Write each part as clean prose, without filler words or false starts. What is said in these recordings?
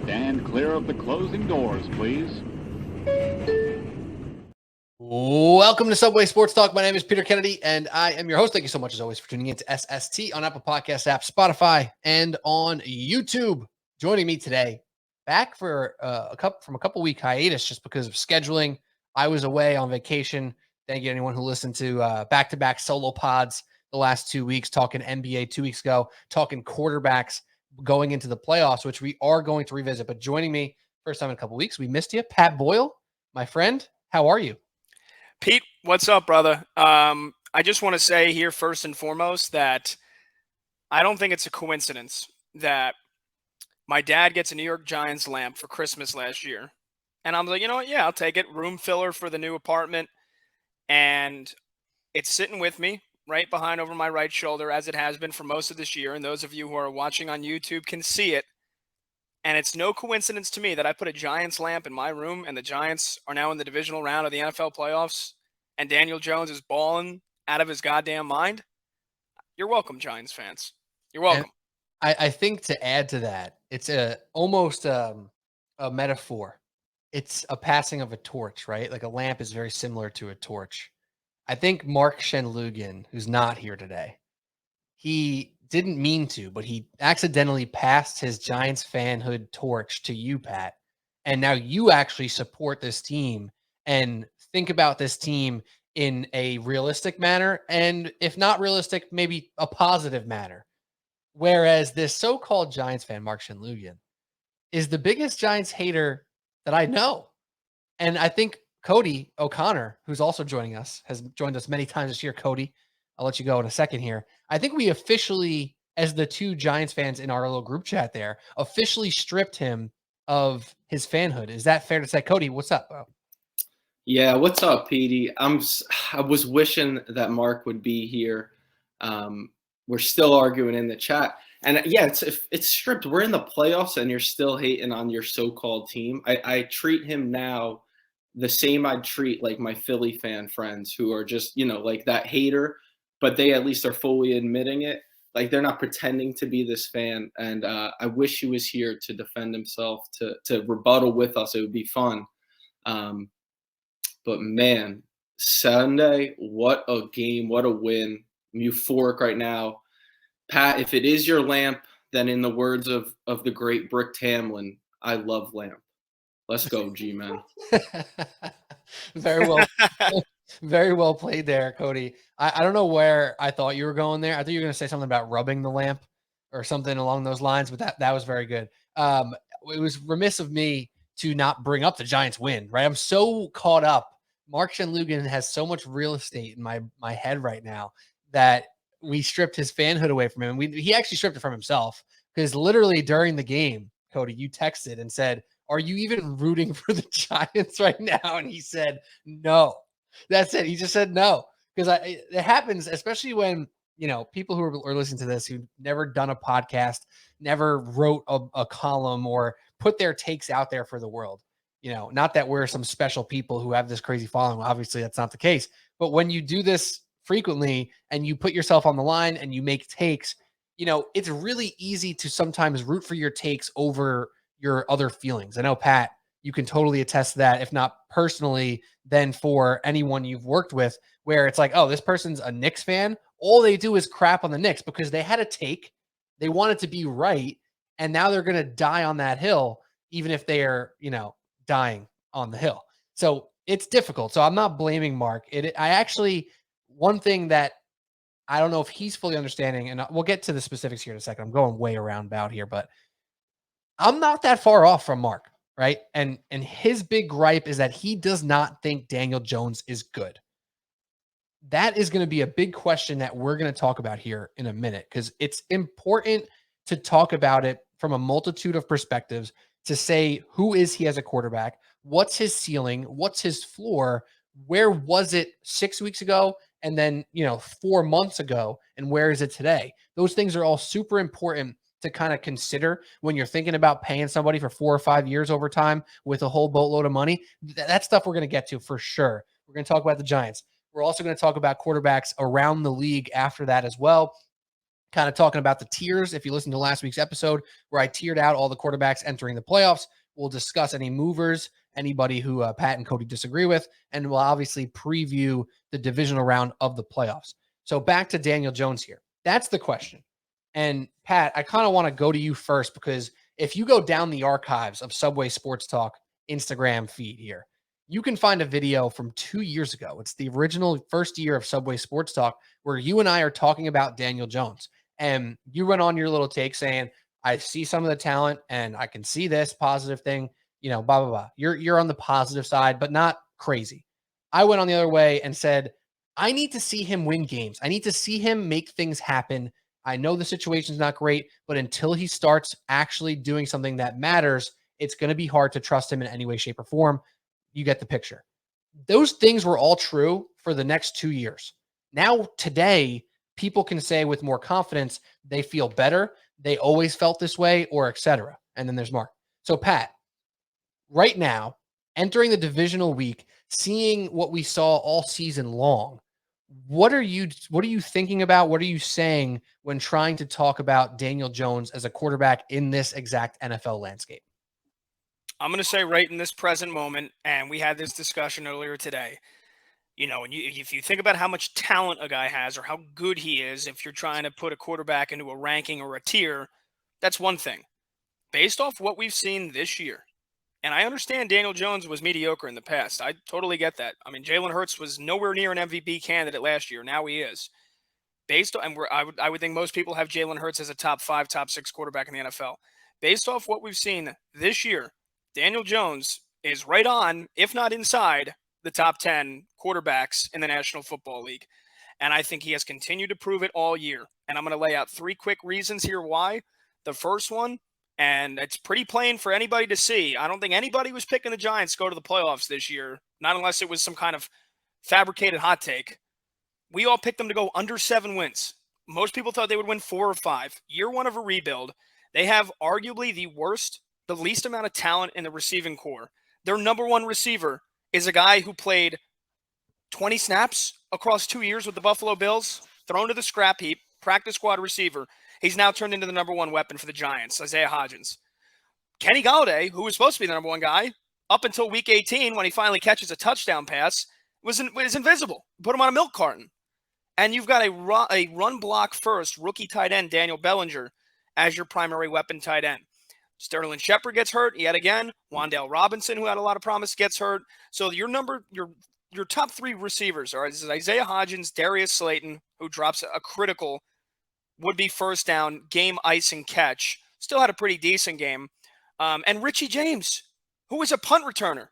Stand clear of the closing doors, please. Welcome to Subway Sports Talk. My name is Peter Kennedy, and I am your host. Thank you so much, as always, for tuning in to SST on Apple Podcast app, Spotify, and on YouTube. Joining me today, back for a couple week hiatus just because of scheduling. I was away on vacation. Thank you to anyone who listened to back-to-back solo pods the last 2 weeks, talking NBA 2 weeks ago, talking quarterbacks going into the playoffs, which we are going to revisit. But joining me first time in a couple weeks, we missed you, Pat Boyle, my friend. How are you? Pete, what's up, brother? I just want to say here first and foremost that I don't think it's a coincidence that my dad gets a New York Giants lamp for Christmas last year. And I'm like, you know what? Yeah, I'll take it. Room filler for the new apartment. And it's sitting with me right behind over my right shoulder, as it has been for most of this year. And those of you who are watching on YouTube can see it. And it's no coincidence to me that I put a Giants lamp in my room and the Giants are now in the divisional round of the NFL playoffs and Daniel Jones is balling out of his goddamn mind. You're welcome, Giants fans. You're welcome. I think to add to that, it's almost a metaphor. It's a passing of a torch, right? Like a lamp is very similar to a torch. I think Mark Shenlugan, who's not here today, he didn't mean to, but he accidentally passed his Giants fanhood torch to you, Pat. And now you actually support this team and think about this team in a realistic manner. And if not realistic, maybe a positive manner. Whereas this so-called Giants fan, Mark Shenlugan, is the biggest Giants hater that I know. And I think Cody O'Connor, who's also joining us, has joined us many times this year. Cody, I'll let you go in a second here. I think we officially, as the two Giants fans in our little group chat there, officially stripped him of his fanhood. Is that fair to say? Cody, what's up, bro? Yeah, what's up, Petey? I was wishing that Mark would be here. We're still arguing in the chat. And yeah, it's stripped. We're in the playoffs and you're still hating on your so-called team. I treat him now the same I'd treat like my Philly fan friends who are just, like that hater, but they at least are fully admitting it. Like they're not pretending to be this fan. And I wish he was here to defend himself, to rebuttal with us. It would be fun. But man, Sunday, what a game, what a win. I'm euphoric right now. Pat, if it is your lamp, then in the words of the great Brick Tamlin, I love lamp. Let's go, G-Man. Very well. Very well played there, Cody. I don't know where I thought you were going there. I thought you were going to say something about rubbing the lamp or something along those lines, but that was very good. It was remiss of me to not bring up the Giants win, right? I'm so caught up. Mark Shenlugan has so much real estate in my head right now that we stripped his fanhood away from him. He actually stripped it from himself because literally during the game, Cody, you texted and said, "Are you even rooting for the Giants right now?" And he said, "No." That's it. He just said no because it happens, especially when people who are listening to this who've never done a podcast, never wrote a column or put their takes out there for the world. Not that we're some special people who have this crazy following. Obviously, that's not the case. But when you do this frequently and you put yourself on the line and you make takes, it's really easy to sometimes root for your takes over your other feelings. I know, Pat, you can totally attest to that, if not personally, then for anyone you've worked with, where it's like, oh, this person's a Knicks fan. All they do is crap on the Knicks because they had a take. They want it to be right. And now they're going to die on that hill, even if they are, dying on the hill. So it's difficult. So I'm not blaming Mark. One thing that I don't know if he's fully understanding, and we'll get to the specifics here in a second. I'm going way around about here, but I'm not that far off from Mark, right? And his big gripe is that he does not think Daniel Jones is good. That is going to be a big question that we're going to talk about here in a minute because it's important to talk about it from a multitude of perspectives to say, who is he as a quarterback? What's his ceiling? What's his floor? Where was it 6 weeks ago? And then, 4 months ago? And where is it today? Those things are all super important to kind of consider when you're thinking about paying somebody for 4 or 5 years over time with a whole boatload of money. That stuff we're going to get to for sure. We're going to talk about the Giants. We're also going to talk about quarterbacks around the league after that as well. kind of talking about the tiers. If you listen to last week's episode where I tiered out all the quarterbacks entering the playoffs, we'll discuss any movers, anybody who Pat and Cody disagree with, and we'll obviously preview the divisional round of the playoffs. So back to Daniel Jones here. That's the question. And Pat, I kind of want to go to you first, because if you go down the archives of Subway Sports Talk Instagram feed here, you can find a video from 2 years ago. It's the original first year of Subway Sports Talk where you and I are talking about Daniel Jones. And you went on your little take saying, I see some of the talent and I can see this positive thing, blah, blah, blah. You're on the positive side, but not crazy. I went on the other way and said, I need to see him win games. I need to see him make things happen. I know the situation's not great, but until he starts actually doing something that matters, it's going to be hard to trust him in any way, shape, or form. You get the picture. Those things were all true for the next 2 years. Now, today, people can say with more confidence, they feel better, they always felt this way, or etc. And then there's Mark. So, Pat, right now, entering the divisional week, seeing what we saw all season long, what are you thinking about? What are you saying when trying to talk about Daniel Jones as a quarterback in this exact NFL landscape? I'm going to say right in this present moment, and we had this discussion earlier today, and if you think about how much talent a guy has or how good he is, if you're trying to put a quarterback into a ranking or a tier, that's one thing. Based off what we've seen this year, and I understand Daniel Jones was mediocre in the past. I totally get that. I mean, Jalen Hurts was nowhere near an MVP candidate last year. Now he is. Based on, and I would think most people have Jalen Hurts as a top 5, top 6 quarterback in the NFL. Based off what we've seen this year, Daniel Jones is right on, if not inside, the top 10 quarterbacks in the National Football League. And I think he has continued to prove it all year. And I'm going to lay out 3 quick reasons here why. The first one, and it's pretty plain for anybody to see, I don't think anybody was picking the Giants to go to the playoffs this year, not unless it was some kind of fabricated hot take. We all picked them to go under 7 wins. Most people thought they would win 4 or 5. Year one of a rebuild. They have arguably the least amount of talent in the receiving core. Their number one receiver is a guy who played 20 snaps across 2 years with the Buffalo Bills, thrown to the scrap heap, practice squad receiver. He's now turned into the number one weapon for the Giants, Isaiah Hodgins. Kenny Golladay, who was supposed to be the number one guy, up until week 18 when he finally catches a touchdown pass, was invisible. Put him on a milk carton. And you've got a run block first rookie tight end, Daniel Bellinger, as your primary weapon tight end. Sterling Shepard gets hurt yet again. Wan'Dale Robinson, who had a lot of promise, gets hurt. So your top 3 receivers are Isaiah Hodgins, Darius Slayton, who drops a critical would-be first down, game-icing catch. Still had a pretty decent game. And Richie James, who is a punt returner,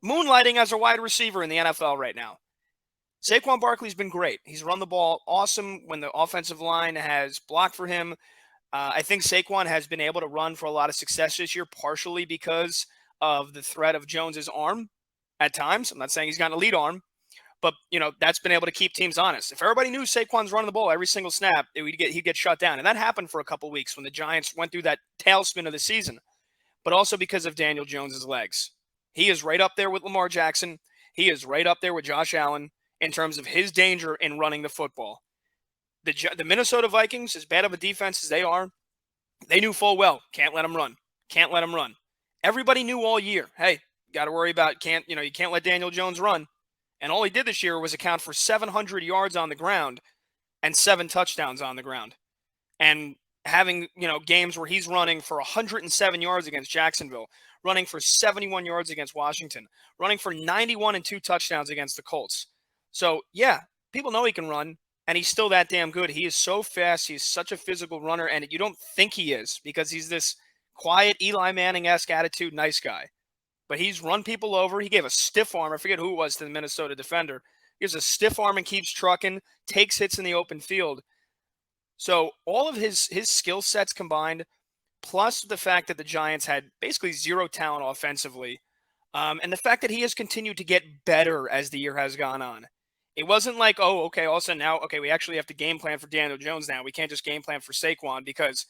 moonlighting as a wide receiver in the NFL right now. Saquon Barkley's been great. He's run the ball awesome when the offensive line has blocked for him. I think Saquon has been able to run for a lot of success this year, partially because of the threat of Jones's arm at times. I'm not saying he's got an elite arm, but that's been able to keep teams honest. If everybody knew Saquon's running the ball every single snap, he'd get shut down. And that happened for a couple of weeks when the Giants went through that tailspin of the season, but also because of Daniel Jones's legs. He is right up there with Lamar Jackson. He is right up there with Josh Allen in terms of his danger in running the football. The Minnesota Vikings, as bad of a defense as they are, they knew full well, can't let them run. Can't let them run. Everybody knew all year, hey, got to worry about, you can't let Daniel Jones run. And all he did this year was account for 700 yards on the ground and 7 touchdowns on the ground. And having, games where he's running for 107 yards against Jacksonville, running for 71 yards against Washington, running for 91 and 2 touchdowns against the Colts. So, yeah, people know he can run. And he's still that damn good. He is so fast. He's such a physical runner. And you don't think he is because he's this quiet Eli Manning-esque attitude nice guy. But he's run people over. He gave a stiff arm. I forget who it was to the Minnesota defender. He gives a stiff arm and keeps trucking, takes hits in the open field. So all of his skill sets combined, plus the fact that the Giants had basically zero talent offensively, and the fact that he has continued to get better as the year has gone on. It wasn't like, oh, okay, all of a sudden now, okay, we actually have to game plan for Daniel Jones now. We can't just game plan for Saquon because,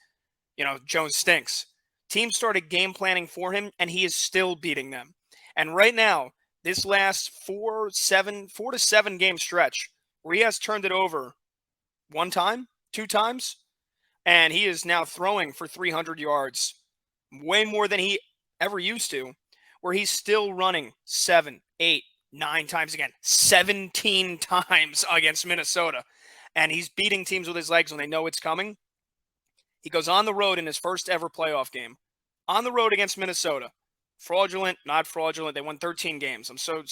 Jones stinks. Teams started game planning for him, and he is still beating them. And right now, this last 4 to 7 game stretch where he has turned it over 1 time, 2 times, And he is now throwing for 300 yards, way more than he ever used to, where he's still running 7, 8, 9 times again, 17 times against Minnesota. And he's beating teams with his legs when they know it's coming. He goes on the road in his first ever playoff game, on the road against Minnesota. Fraudulent, not fraudulent. They won 13 games. I'm so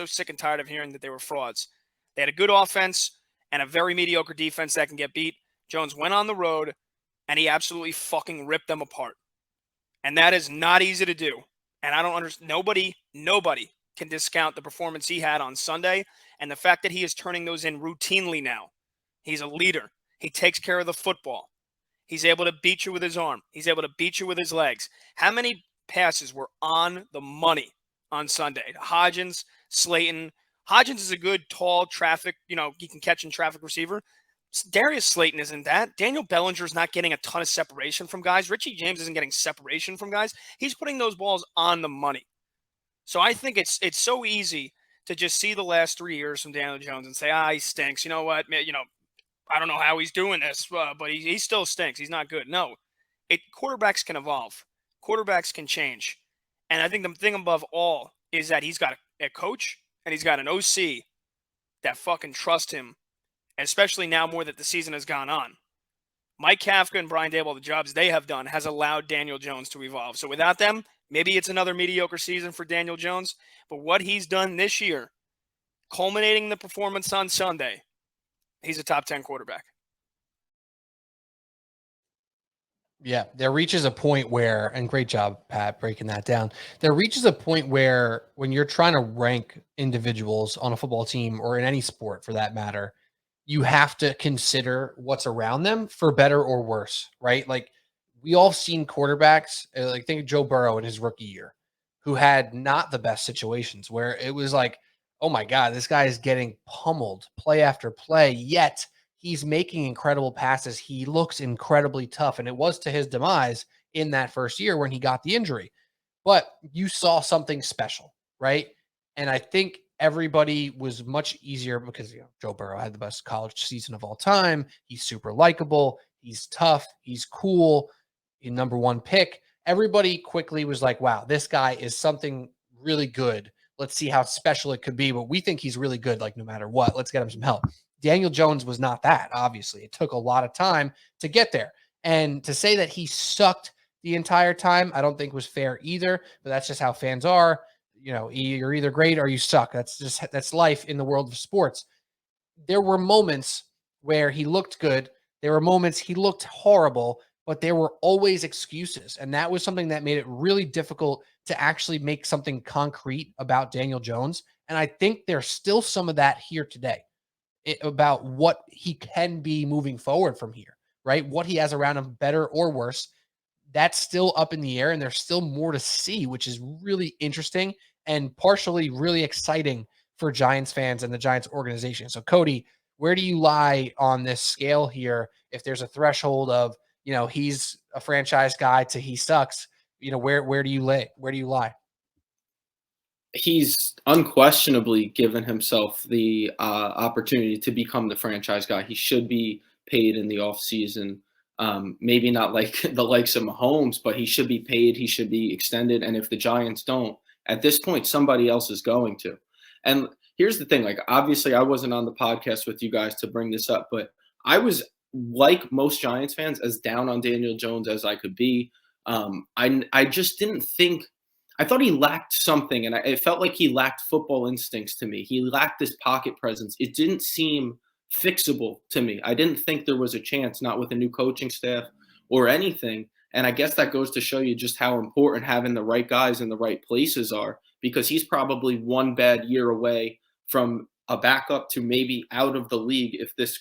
sick and tired of hearing that they were frauds. They had a good offense and a very mediocre defense that can get beat. Jones went on the road, and he absolutely fucking ripped them apart. And that is not easy to do. And I don't understand. Nobody can discount the performance he had on Sunday and the fact that he is turning those in routinely now. He's a leader. He takes care of the football. He's able to beat you with his arm. He's able to beat you with his legs. How many passes were on the money on Sunday? Hodgins, Slayton. Hodgins is a good, tall, traffic, he can catch in traffic receiver. Darius Slayton isn't that. Daniel Bellinger's not getting a ton of separation from guys. Richie James isn't getting separation from guys. He's putting those balls on the money. So I think it's so easy to just see the last 3 years from Daniel Jones and say, he stinks. You know what? I don't know how he's doing this, but he still stinks. He's not good. No, quarterbacks can evolve. Quarterbacks can change. And I think the thing above all is that he's got a coach and he's got an OC that fucking trust him, especially now more that the season has gone on. Mike Kafka and Brian Daboll, the jobs they have done has allowed Daniel Jones to evolve. So without them, maybe it's another mediocre season for Daniel Jones. But what he's done this year, culminating the performance on Sunday, he's a top 10 quarterback. Yeah, there reaches a point where, and great job, Pat, breaking that down. There reaches a point where when you're trying to rank individuals on a football team or in any sport for that matter, you have to consider what's around them for better or worse, right? Like we all seen quarterbacks, like think of Joe Burrow in his rookie year, who had not the best situations where it was like, oh my God, this guy is getting pummeled play after play, yet he's making incredible passes. He looks incredibly tough. And it was to his demise in that first year when he got the injury. But you saw something special, right? And I think everybody was much easier because Joe Burrow had the best college season of all time. He's super likable. He's tough. He's cool. He's number one pick. Everybody quickly was like, wow, this guy is something really good. Let's see how special it could be. But we think he's really good, like no matter what. Let's get him some help. Daniel Jones was not that, obviously. It took a lot of time to get there. And to say that he sucked the entire time, I don't think was fair either. But that's just how fans are. You're either great or you suck. That's life in the world of sports. There were moments where he looked good. There were moments he looked horrible, but there were always excuses. And that was something that made it really difficult to actually make something concrete about Daniel Jones. And I think there's still some of that here today about what he can be moving forward from here, right? What he has around him, better or worse, that's still up in the air. And there's still more to see, which is really interesting and partially really exciting for Giants fans and the Giants organization. So Cody, where do you lie on this scale here? If there's a threshold of, he's a franchise guy to he sucks, where do you lay? Where do you lie? He's unquestionably given himself the opportunity to become the franchise guy. He should be paid in the offseason. Maybe not like the likes of Mahomes, but he should be paid. He should be extended. And if the Giants don't, at this point, somebody else is going to. And here's the thing, obviously I wasn't on the podcast with you guys to bring this up, but I was, like most Giants fans, as down on Daniel Jones as I could be. I just didn't think, I thought he lacked something, and it felt like he lacked football instincts to me. He lacked this pocket presence. It didn't seem fixable to me. I didn't think there was a chance, not with a new coaching staff or anything. And I guess that goes to show you just how important having the right guys in the right places are, because he's probably one bad year away from a backup to maybe out of the league if this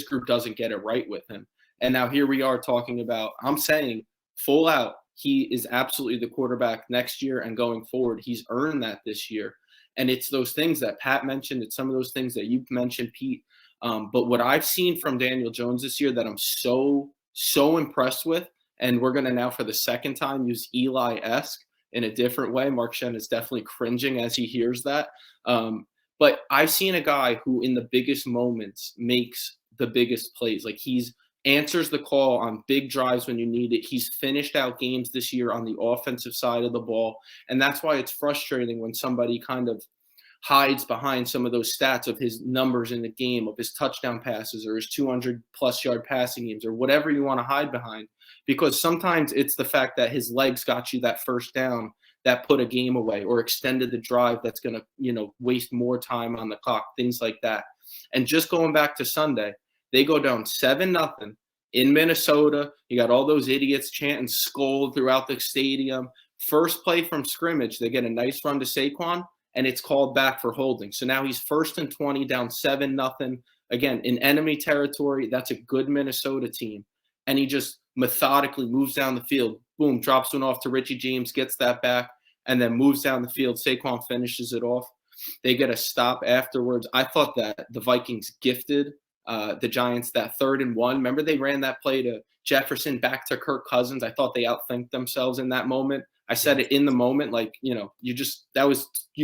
group doesn't get it right with him. And now here we are talking about, I'm saying full out, he is absolutely the quarterback next year and going forward. He's earned that this year. And it's those things that Pat mentioned. It's some of those things that you've mentioned, Pete. But what I've seen from Daniel Jones this year that I'm so impressed with, and we're going to now for the second time use Eli-esque in a different way. Mark Shen is definitely cringing as he hears that. But I've seen a guy who in the biggest moments makes the biggest plays. Like he's answers the call on big drives when you need it. He's finished out games this year on the offensive side of the ball. And that's why it's frustrating when somebody kind of hides behind some of those stats of his numbers in the game, of his touchdown passes or his 200-plus yard passing games or whatever you want to hide behind. Because sometimes it's the fact that his legs got you that first down that put a game away or extended the drive that's going to, waste more time on the clock, things like that. And just going back to Sunday, they go down 7-0 in Minnesota. You got all those idiots chanting "scold" throughout the stadium. First play from scrimmage, they get a nice run to Saquon, and it's called back for holding. So now he's 1st and 20, down 7-0. Again, in enemy territory, that's a good Minnesota team. And he just methodically moves down the field. Boom, drops one off to Richie James, gets that back, and then moves down the field. Saquon finishes it off. They get a stop afterwards. I thought that the Vikings gifted the Giants that 3rd and 1. Remember they ran that play to Jefferson back to Kirk Cousins. I thought they outthinked themselves in that moment. I said it in the moment, like, you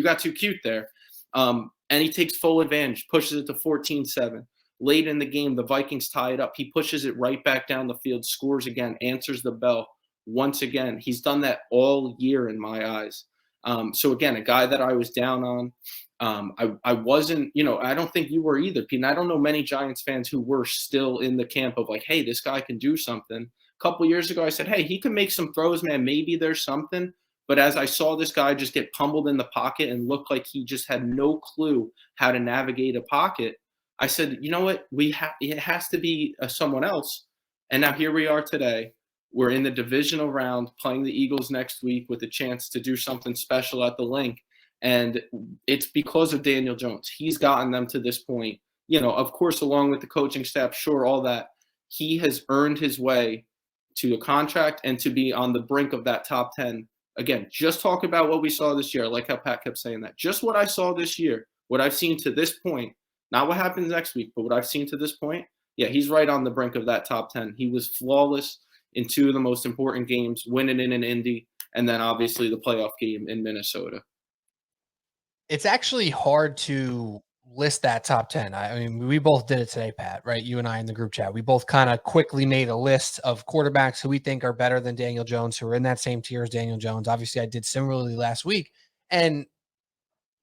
got too cute there. And he takes full advantage, pushes it to 14-7. Late in the game, the Vikings tie it up. He pushes it right back down the field, scores again, answers the bell once again. He's done that all year in my eyes. So again, a guy that I was down on. I wasn't, I don't think you were either, Pete. And I don't know many Giants fans who were still in the camp of like, hey, this guy can do something. A couple years ago, I said, hey, he can make some throws, man. Maybe there's something. But as I saw this guy just get pummeled in the pocket and look like he just had no clue how to navigate a pocket, I said, you know what? It has to be someone else. And now here we are today. We're in the divisional round, playing the Eagles next week with a chance to do something special at the Link. And it's because of Daniel Jones. He's gotten them to this point. Of course, along with the coaching staff, sure, all that. He has earned his way to a contract and to be on the brink of that top 10. Again, just talk about what we saw this year. I like how Pat kept saying that. Just what I saw this year, what I've seen to this point, not what happens next week, but what I've seen to this point, yeah, he's right on the brink of that top 10. He was flawless in 2 of the most important games, winning in an Indy, and then obviously the playoff game in Minnesota. It's actually hard to list that top 10. I mean, we both did it today, Pat, right? You and I in the group chat. We both kind of quickly made a list of quarterbacks who we think are better than Daniel Jones, who are in that same tier as Daniel Jones. Obviously, I did similarly last week. And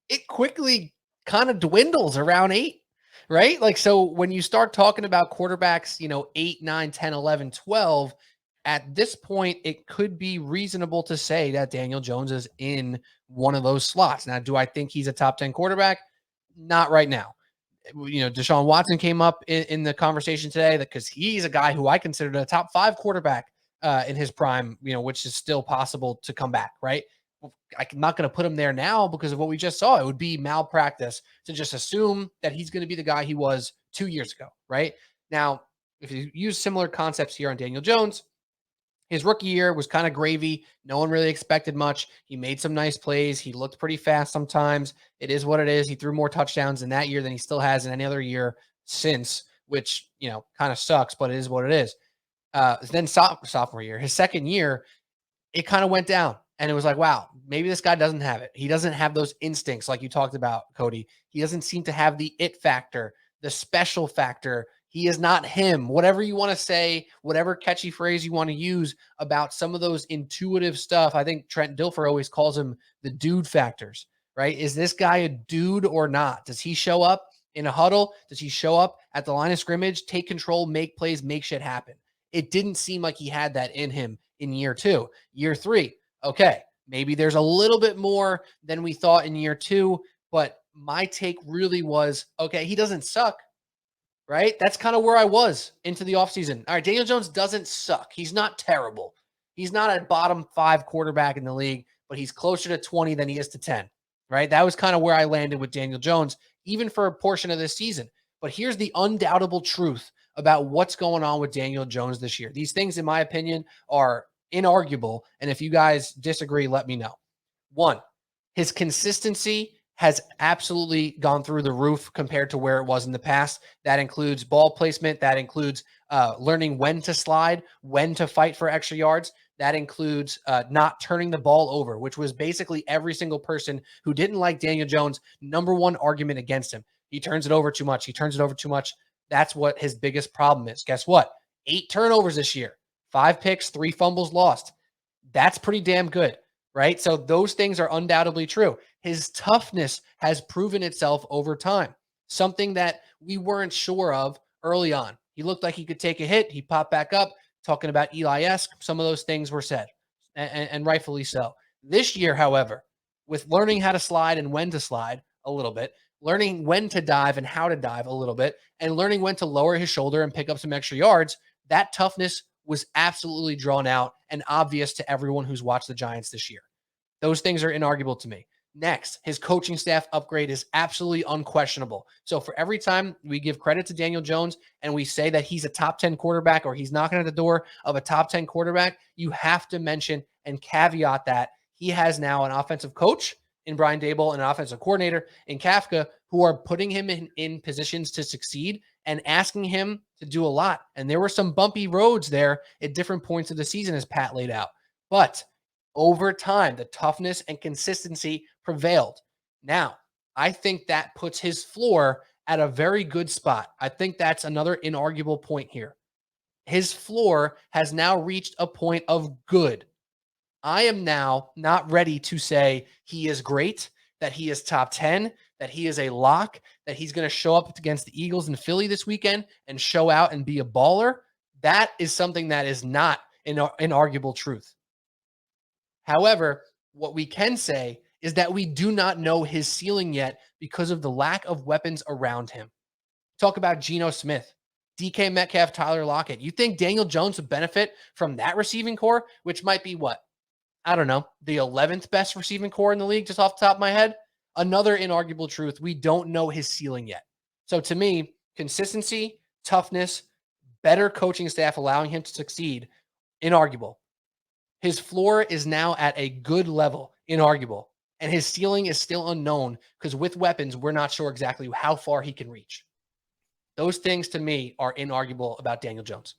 it quickly kind of dwindles around 8, right? Like, so when you start talking about quarterbacks, 8, 9, 10, 11, 12, at this point, it could be reasonable to say that Daniel Jones is in one of those slots. Now, do I think he's a top 10 quarterback? Not right now. Deshaun Watson came up in the conversation today because he's a guy who I considered a top 5 quarterback in his prime, which is still possible to come back, right? I'm not going to put him there now because of what we just saw. It would be malpractice to just assume that he's going to be the guy he was 2 years ago, right? Now, if you use similar concepts here on Daniel Jones, his rookie year was kind of gravy. No one really expected much. He made some nice plays. He looked pretty fast sometimes. It is what it is. He threw more touchdowns in that year than he still has in any other year since, which, kind of sucks, but it is what it is. Then sophomore year, his second year, it kind of went down. And it was like, wow, maybe this guy doesn't have it. He doesn't have those instincts like you talked about, Cody. He doesn't seem to have the it factor, the special factor. He is not him. Whatever you want to say, whatever catchy phrase you want to use about some of those intuitive stuff. I think Trent Dilfer always calls him the dude factors, right? Is this guy a dude or not? Does he show up in a huddle? Does he show up at the line of scrimmage, take control, make plays, make shit happen? It didn't seem like he had that in him in year 2. Year 3, okay, maybe there's a little bit more than we thought in year 2, but my take really was, okay, he doesn't suck. Right? That's kind of where I was into the offseason. All right, Daniel Jones doesn't suck. He's not terrible. He's not a bottom 5 quarterback in the league, but he's closer to 20 than he is to 10. Right? That was kind of where I landed with Daniel Jones, even for a portion of this season. But here's the undoubtable truth about what's going on with Daniel Jones this year. These things, in my opinion, are inarguable. And if you guys disagree, let me know. 1, his consistency has absolutely gone through the roof compared to where it was in the past. That includes ball placement. That includes learning when to slide, when to fight for extra yards. That includes not turning the ball over, which was basically every single person who didn't like Daniel Jones' number 1 argument against him. He turns it over too much. He turns it over too much. That's what his biggest problem is. Guess what? 8 turnovers this year, 5 picks, 3 fumbles lost. That's pretty damn good, right? So those things are undoubtedly true. His toughness has proven itself over time, something that we weren't sure of early on. He looked like he could take a hit. He popped back up, talking about Eli-esque. Some of those things were said, and rightfully so. This year, however, with learning how to slide and when to slide a little bit, learning when to dive and how to dive a little bit, and learning when to lower his shoulder and pick up some extra yards, that toughness was absolutely drawn out and obvious to everyone who's watched the Giants this year. Those things are inarguable to me. Next, his coaching staff upgrade is absolutely unquestionable. So for every time we give credit to Daniel Jones and we say that he's a top 10 quarterback or he's knocking at the door of a top 10 quarterback, you have to mention and caveat that he has now an offensive coach in Brian Daboll and an offensive coordinator in Kafka who are putting him in positions to succeed and asking him to do a lot. And there were some bumpy roads there at different points of the season, as Pat laid out. But over time, the toughness and consistency prevailed. Now, I think that puts his floor at a very good spot. I think that's another inarguable point here. His floor has now reached a point of good. I am now not ready to say he is great, that he is top 10, that he is a lock, that he's going to show up against the Eagles and Philly this weekend and show out and be a baller. That is something that is not an inarguable truth. However, what we can say is that we do not know his ceiling yet because of the lack of weapons around him. Talk about Geno Smith, DK Metcalf, Tyler Lockett. You think Daniel Jones would benefit from that receiving core, which might be what? I don't know, the 11th best receiving core in the league, just off the top of my head. Another inarguable truth, we don't know his ceiling yet. So to me, consistency, toughness, better coaching staff allowing him to succeed, inarguable. His floor is now at a good level, inarguable. And his ceiling is still unknown because with weapons, we're not sure exactly how far he can reach. Those things to me are inarguable about Daniel Jones.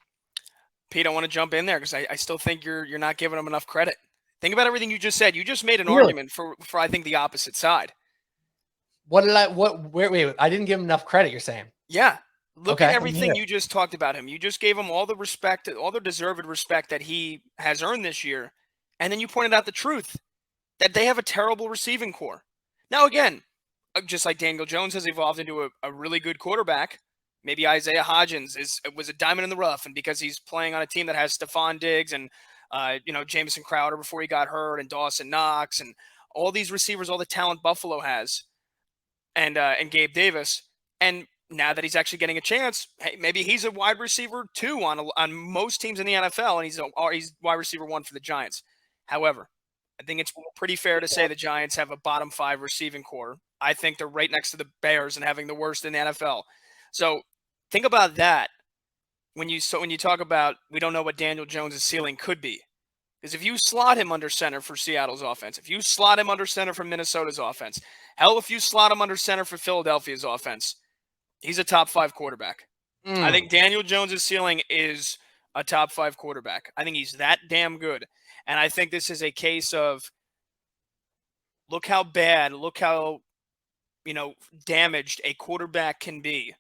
Pete, I want to jump in there because I still think you're not giving him enough credit. Think about everything you just said. You just made an argument for I think the opposite side. Wait, I didn't give him enough credit, you're saying? Yeah. Look at everything you just talked about him. You just gave him all the respect, all the deserved respect that he has earned this year. And then you pointed out the truth that they have a terrible receiving core. Now, again, just like Daniel Jones has evolved into a really good quarterback, maybe Isaiah Hodgins was a diamond in the rough. And because he's playing on a team that has Stephon Diggs and Jamison Crowder before he got hurt and Dawson Knox and all these receivers, all the talent Buffalo has and Gabe Davis. And now that he's actually getting a chance, hey, maybe he's a wide receiver 2 on most teams in the NFL, and he's wide receiver 1 for the Giants. However, I think it's pretty fair to say the Giants have a bottom 5 receiving core. I think they're right next to the Bears and having the worst in the NFL. So think about that when you talk about we don't know what Daniel Jones' ceiling could be. Because if you slot him under center for Seattle's offense, if you slot him under center for Minnesota's offense, hell, if you slot him under center for Philadelphia's offense, he's a top 5 quarterback. I think Daniel Jones' ceiling is a top 5 quarterback. I think he's that damn good. And I think this is a case of look how damaged a quarterback can be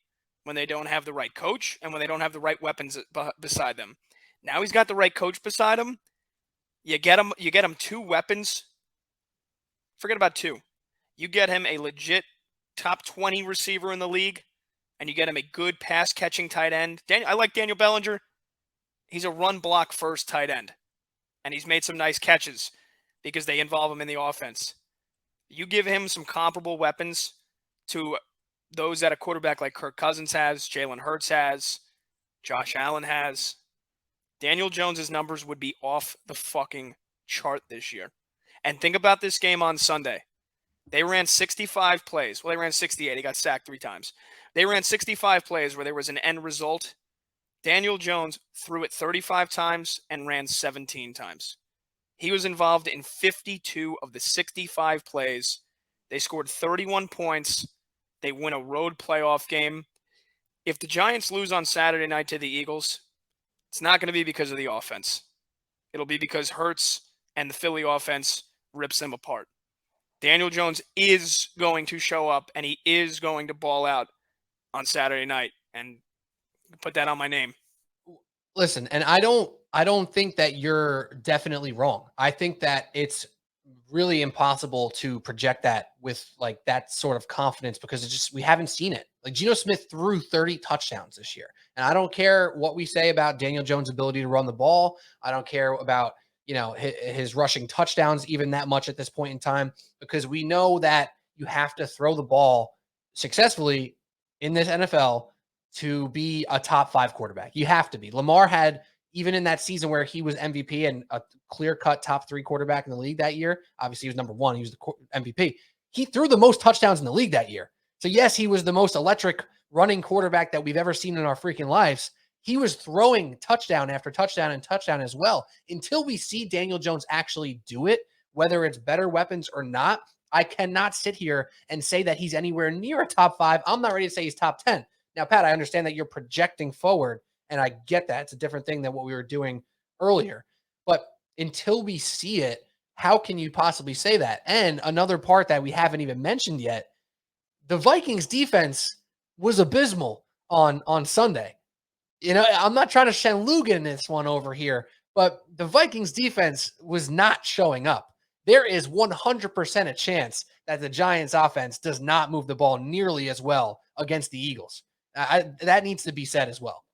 when they don't have the right coach and when they don't have the right weapons beside them. Now he's got the right coach beside him. You get him 2 weapons. Forget about 2. You get him a legit top 20 receiver in the league, and you get him a good pass-catching tight end. I like Daniel Bellinger. He's a run-block first tight end, and he's made some nice catches because they involve him in the offense. You give him some comparable weapons to those that a quarterback like Kirk Cousins has, Jalen Hurts has, Josh Allen has. Daniel Jones' numbers would be off the fucking chart this year. And think about this game on Sunday. They ran 65 plays. Well, they ran 68. He got sacked 3 times. They ran 65 plays where there was an end result. Daniel Jones threw it 35 times and ran 17 times. He was involved in 52 of the 65 plays. They scored 31 points. They win a road playoff game. If the Giants lose on Saturday night to the Eagles, it's not going to be because of the offense. It'll be because Hurts and the Philly offense rips them apart. Daniel Jones is going to show up, and he is going to ball out on Saturday night. And put that on my name. Listen, and I don't think that you're definitely wrong. I think that it's really impossible to project that with like that sort of confidence because it's just we haven't seen it. Like Geno Smith threw 30 touchdowns this year. And I don't care what we say about Daniel Jones' ability to run the ball. I don't care about, his rushing touchdowns even that much at this point in time because we know that you have to throw the ball successfully in this NFL to be a top 5 quarterback. You have to be. Lamar had, even in that season where he was MVP and a clear-cut top 3 quarterback in the league that year, obviously he was number 1, he was the MVP. He threw the most touchdowns in the league that year. So yes, he was the most electric running quarterback that we've ever seen in our freaking lives. He was throwing touchdown after touchdown and touchdown as well. Until we see Daniel Jones actually do it, whether it's better weapons or not, I cannot sit here and say that he's anywhere near a top 5. I'm not ready to say he's top 10. Now, Pat, I understand that you're projecting forward, and I get that. It's a different thing than what we were doing earlier. But until we see it, how can you possibly say that? And another part that we haven't even mentioned yet, the Vikings defense was abysmal on Sunday. I'm not trying to Shenlugan this one over here, but the Vikings defense was not showing up. There is 100% a chance that the Giants offense does not move the ball nearly as well against the Eagles. That needs to be said as well.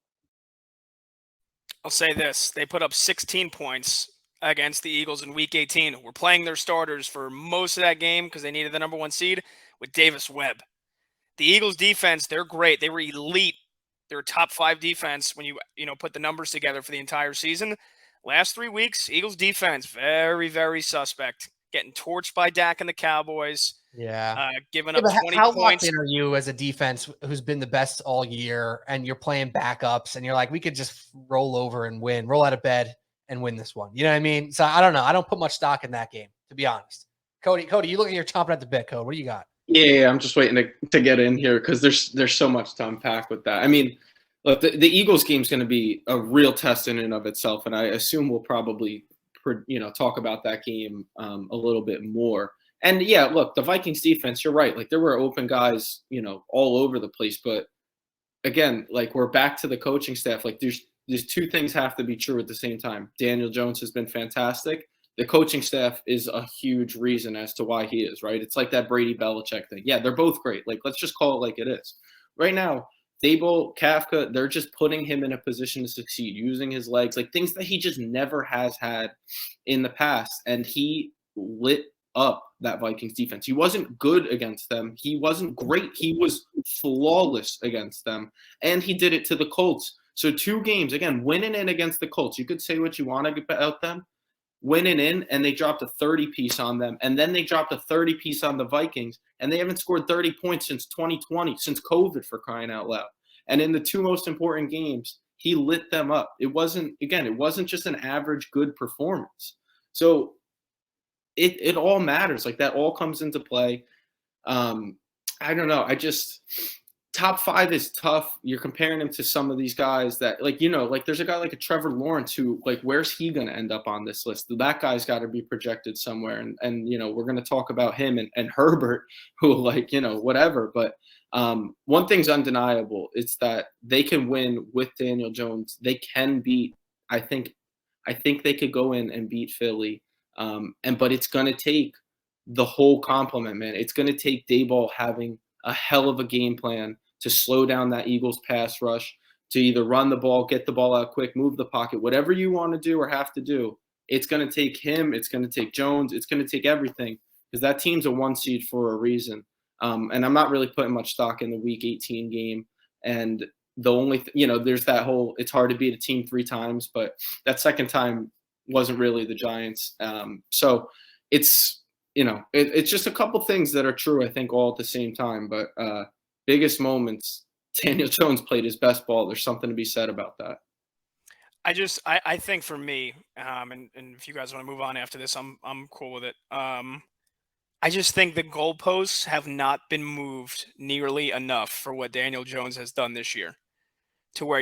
I'll say this. They put up 16 points against the Eagles in Week 18. We're playing their starters for most of that game because they needed the number 1 seed with Davis Webb. The Eagles defense, they're great. They were elite. They're a top 5 defense when you put the numbers together for the entire season. Last 3 weeks, Eagles defense, very, very suspect. Getting torched by Dak and the Cowboys. Yeah. Giving up 20 how points. How locked in are you as a defense who's been the best all year and you're playing backups and you're like, we could just roll over and win, roll out of bed and win this one. You know what I mean? So I don't know. I don't put much stock in that game, to be honest. Cody, you look like you're chomping at the bit, Cody. What do you got? Yeah, I'm just waiting to get in here because there's so much to unpack with that. I mean, look, the Eagles game is going to be a real test in and of itself, and I assume we'll probably talk about that game a little bit more. And yeah, look, the Vikings defense, you're right. Like there were open guys, all over the place. But again, like we're back to the coaching staff. Like there's 2 things have to be true at the same time. Daniel Jones has been fantastic. The coaching staff is a huge reason as to why he is, right? It's like that Brady Belichick thing. Yeah, they're both great. Like let's just call it like it is. Right now, Dable, Kafka, they're just putting him in a position to succeed, using his legs, like things that he just never has had in the past. And he lit up that Vikings defense. He wasn't good against them. He wasn't great. He was flawless against them. And he did it to the Colts. So 2 games, again, winning in against the Colts. You could say what you want about them. Winning in, and they dropped a 30-piece on them. And then they dropped a 30-piece on the Vikings. And they haven't scored 30 points since 2020, since COVID, for crying out loud. And in the 2 most important games, he lit them up. It wasn't just an average good performance. So it all matters. Like that all comes into play. I don't know. Top 5 is tough. You're comparing him to some of these guys that like there's a guy like a Trevor Lawrence who like, where's he going to end up on this list? That guy's got to be projected somewhere. And we're going to talk about him and Herbert who whatever. But one thing's undeniable. It's that they can win with Daniel Jones. They can beat, I think they could go in and beat Philly. But it's going to take the whole complement, man. It's going to take Daboll having a hell of a game plan to slow down that Eagles pass rush, to either run the ball, get the ball out quick, move the pocket, whatever you want to do or have to do. It's going to take him. It's going to take Jones. It's going to take everything because that team's a 1 seed for a reason. And I'm not really putting much stock in the Week 18 game. And the only, there's that whole, it's hard to beat a team 3 times, but that second time wasn't really the Giants. So it's, it's just a couple things that are true, I think, all at the same time. But biggest moments, Daniel Jones played his best ball. There's something to be said about that. I think for me, and if you guys want to move on after this, I'm cool with it. I just think the goalposts have not been moved nearly enough for what Daniel Jones has done this year, to where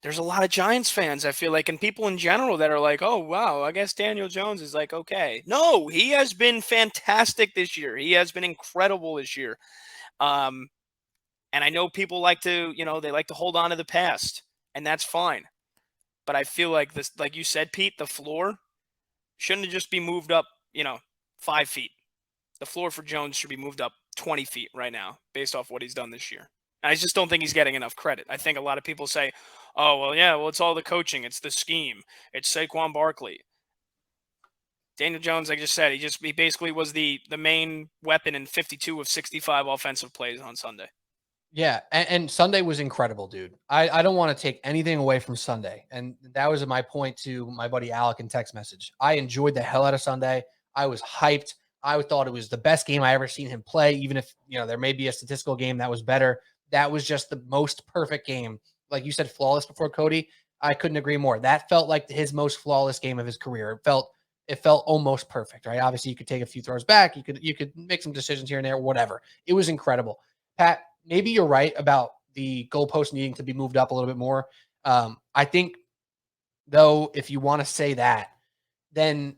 there's a lot of Giants fans, I feel like, and people in general that are like, oh, wow, I guess Daniel Jones is like, okay. No, he has been fantastic this year. He has been incredible this year. And I know people like to, they like to hold on to the past. and that's fine. But I feel like this, like you said, Pete, the floor shouldn't just be moved up, 5 feet. The floor for Jones should be moved up 20 feet right now based off what he's done this year. And I just don't think he's getting enough credit. I think a lot of people say, oh, well, yeah, well, it's all the coaching. It's the scheme. It's Saquon Barkley. Daniel Jones, like I just said, he basically was the main weapon in 52 of 65 offensive plays on Sunday. Yeah, and Sunday was incredible, dude. I don't want to take anything away from Sunday. And that was my point to my buddy Alec in text message. I enjoyed the hell out of Sunday. I was hyped. I thought it was the best game I ever seen him play, even if, there may be a statistical game that was better. That was just the most perfect game. Like you said, flawless before, Cody. I couldn't agree more. That felt like his most flawless game of his career. It felt almost perfect, right? Obviously, you could take a few throws back. You could make some decisions here and there, whatever. It was incredible. Pat, maybe you're right about the goalpost needing to be moved up a little bit more. I think, though, if you want to say that, then,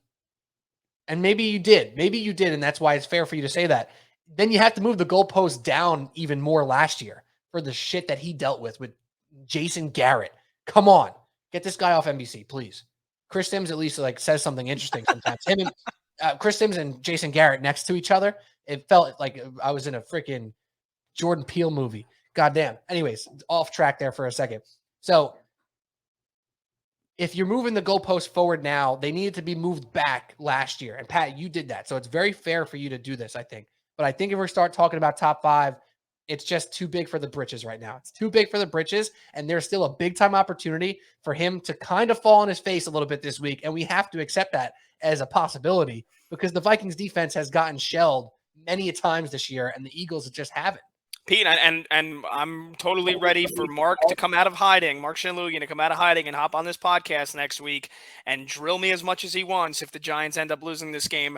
and maybe you did, and that's why it's fair for you to say that, then you have to move the goalpost down even more last year for the shit that he dealt with Jason Garrett. Come on. Get this guy off NBC, please. Chris Sims at least says something interesting sometimes. Him and Chris Sims and Jason Garrett next to each other. It felt like I was in a freaking Jordan Peele movie. Goddamn. Anyways, off track there for a second. So if you're moving the goalpost forward now, they needed to be moved back last year. And Pat, you did that. So it's very fair for you to do this, I think. But I think if we start talking about top 5, it's just too big for the britches right now. It's too big for the britches, and there's still a big-time opportunity for him to kind of fall on his face a little bit this week, and we have to accept that as a possibility because the Vikings defense has gotten shelled many a times this year, and the Eagles just haven't. Pete, and I'm totally ready for Mark to come out of hiding, Mark Shanlugian to come out of hiding and hop on this podcast next week and drill me as much as he wants if the Giants end up losing this game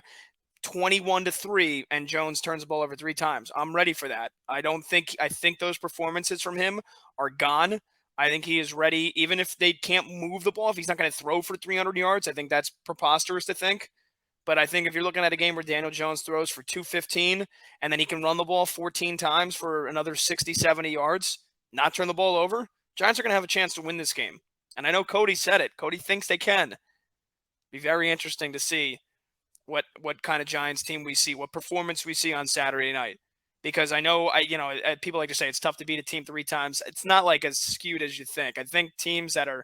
21-3 and Jones turns the ball over 3 times. I'm ready for that. I think those performances from him are gone. I think he is ready, even if they can't move the ball, if he's not going to throw for 300 yards. I think that's preposterous to think. But I think if you're looking at a game where Daniel Jones throws for 215 and then he can run the ball 14 times for another 60, 70 yards, not turn the ball over, Giants are going to have a chance to win this game. And I know Cody said it. Cody thinks they can. Be very interesting to see what kind of Giants team we see, what performance we see on Saturday night. Because I know, people like to say it's tough to beat a team 3 times. It's not like as skewed as you think. I think teams that are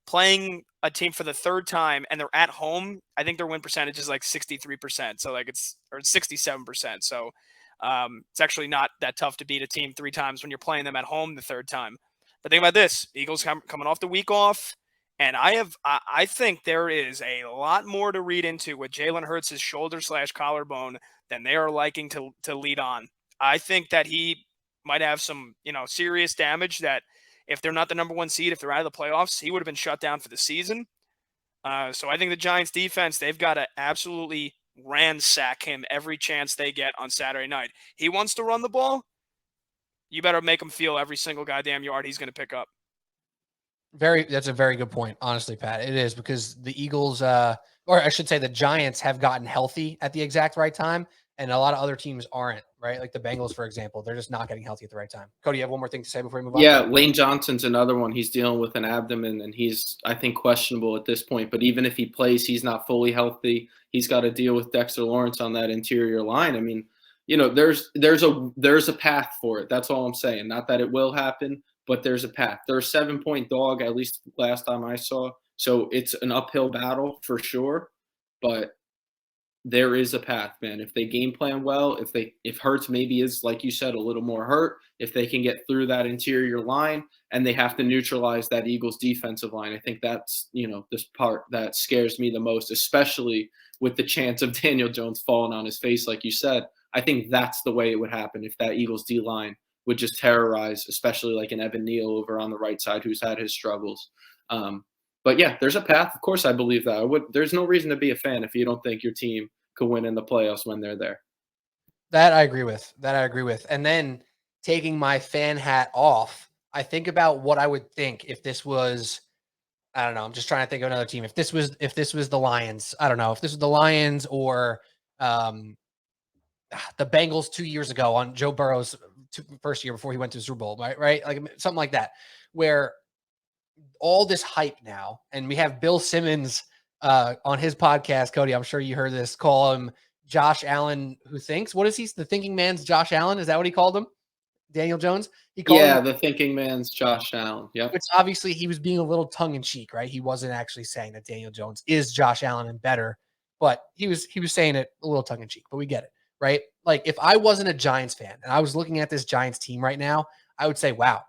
playing a team for the 3rd time and they're at home, I think their win percentage is like 63%. So or 67%. So it's actually not that tough to beat a team 3 times when you're playing them at home the 3rd time. But think about this, Eagles coming off the week off. And I think there is a lot more to read into with Jalen Hurts' shoulder/collarbone than they are liking to lead on. I think that he might have some, serious damage that if they're not the number 1 seed, if they're out of the playoffs, he would have been shut down for the season. So I think the Giants defense, they've got to absolutely ransack him every chance they get on Saturday night. He wants to run the ball. You better make him feel every single goddamn yard he's going to pick up. That's a very good point, honestly, Pat. It is because the Eagles, or I should say the Giants have gotten healthy at the exact right time, and a lot of other teams aren't, right? Like the Bengals, for example, they're just not getting healthy at the right time. Cody, you have one more thing to say before we move on? Yeah, Lane Johnson's another one. He's dealing with an abdomen, and he's, I think, questionable at this point. But even if he plays, he's not fully healthy. He's got to deal with Dexter Lawrence on that interior line. I mean, there's a path for it. That's all I'm saying. Not that it will happen, but there's a path. They're a 7-point dog, at least last time I saw. So it's an uphill battle for sure, but there is a path, man. If they game plan well, if Hurts maybe is, like you said, a little more hurt, if they can get through that interior line and they have to neutralize that Eagles defensive line, I think that's, this part that scares me the most, especially with the chance of Daniel Jones falling on his face, like you said. I think that's the way it would happen if that Eagles D-line would just terrorize, especially like an Evan Neal over on the right side who's had his struggles. But yeah, there's a path. Of course, I believe that. There's no reason to be a fan if you don't think your team could win in the playoffs when they're there. That I agree with. And then taking my fan hat off, I think about what I would think if this was, I don't know, I'm just trying to think of another team. If this was the Lions, I don't know, if this was the Lions or the Bengals 2 years ago on Joe Burrow's first year before he went to the Super Bowl, right? Like something like that, where all this hype now, and we have Bill Simmons on his podcast, Cody, I'm sure you heard this, call him Josh Allen who thinks. What is he? The thinking man's Josh Allen? Is that what he called him? Daniel Jones? He called him, the thinking man's Josh Allen. Yep. which obviously he was being a little tongue-in-cheek, right? He wasn't actually saying that Daniel Jones is Josh Allen and better, but he was saying it a little tongue-in-cheek, but we get it, right? Like, if I wasn't a Giants fan and I was looking at this Giants team right now, I would say, wow,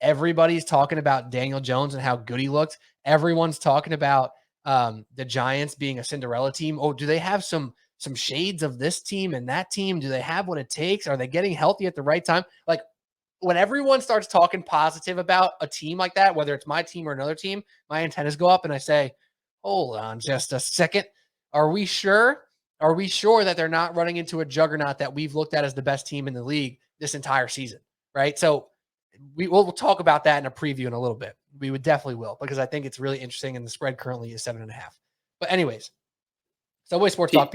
everybody's talking about Daniel Jones and how good he looked. Everyone's talking about the Giants being a Cinderella team. Oh, do they have some shades of this team and that team? Do they have what it takes? Are they getting healthy at the right time? Like, when everyone starts talking positive about a team like that, whether it's my team or another team, my antennas go up and I say, hold on just a second. Are we sure? Are we sure that they're not running into a juggernaut that we've looked at as the best team in the league this entire season? Right. So we'll talk about that in a preview in a little bit. We would definitely will, because I think it's really interesting. And the spread currently is 7.5. But anyways, Subway Sports Talk.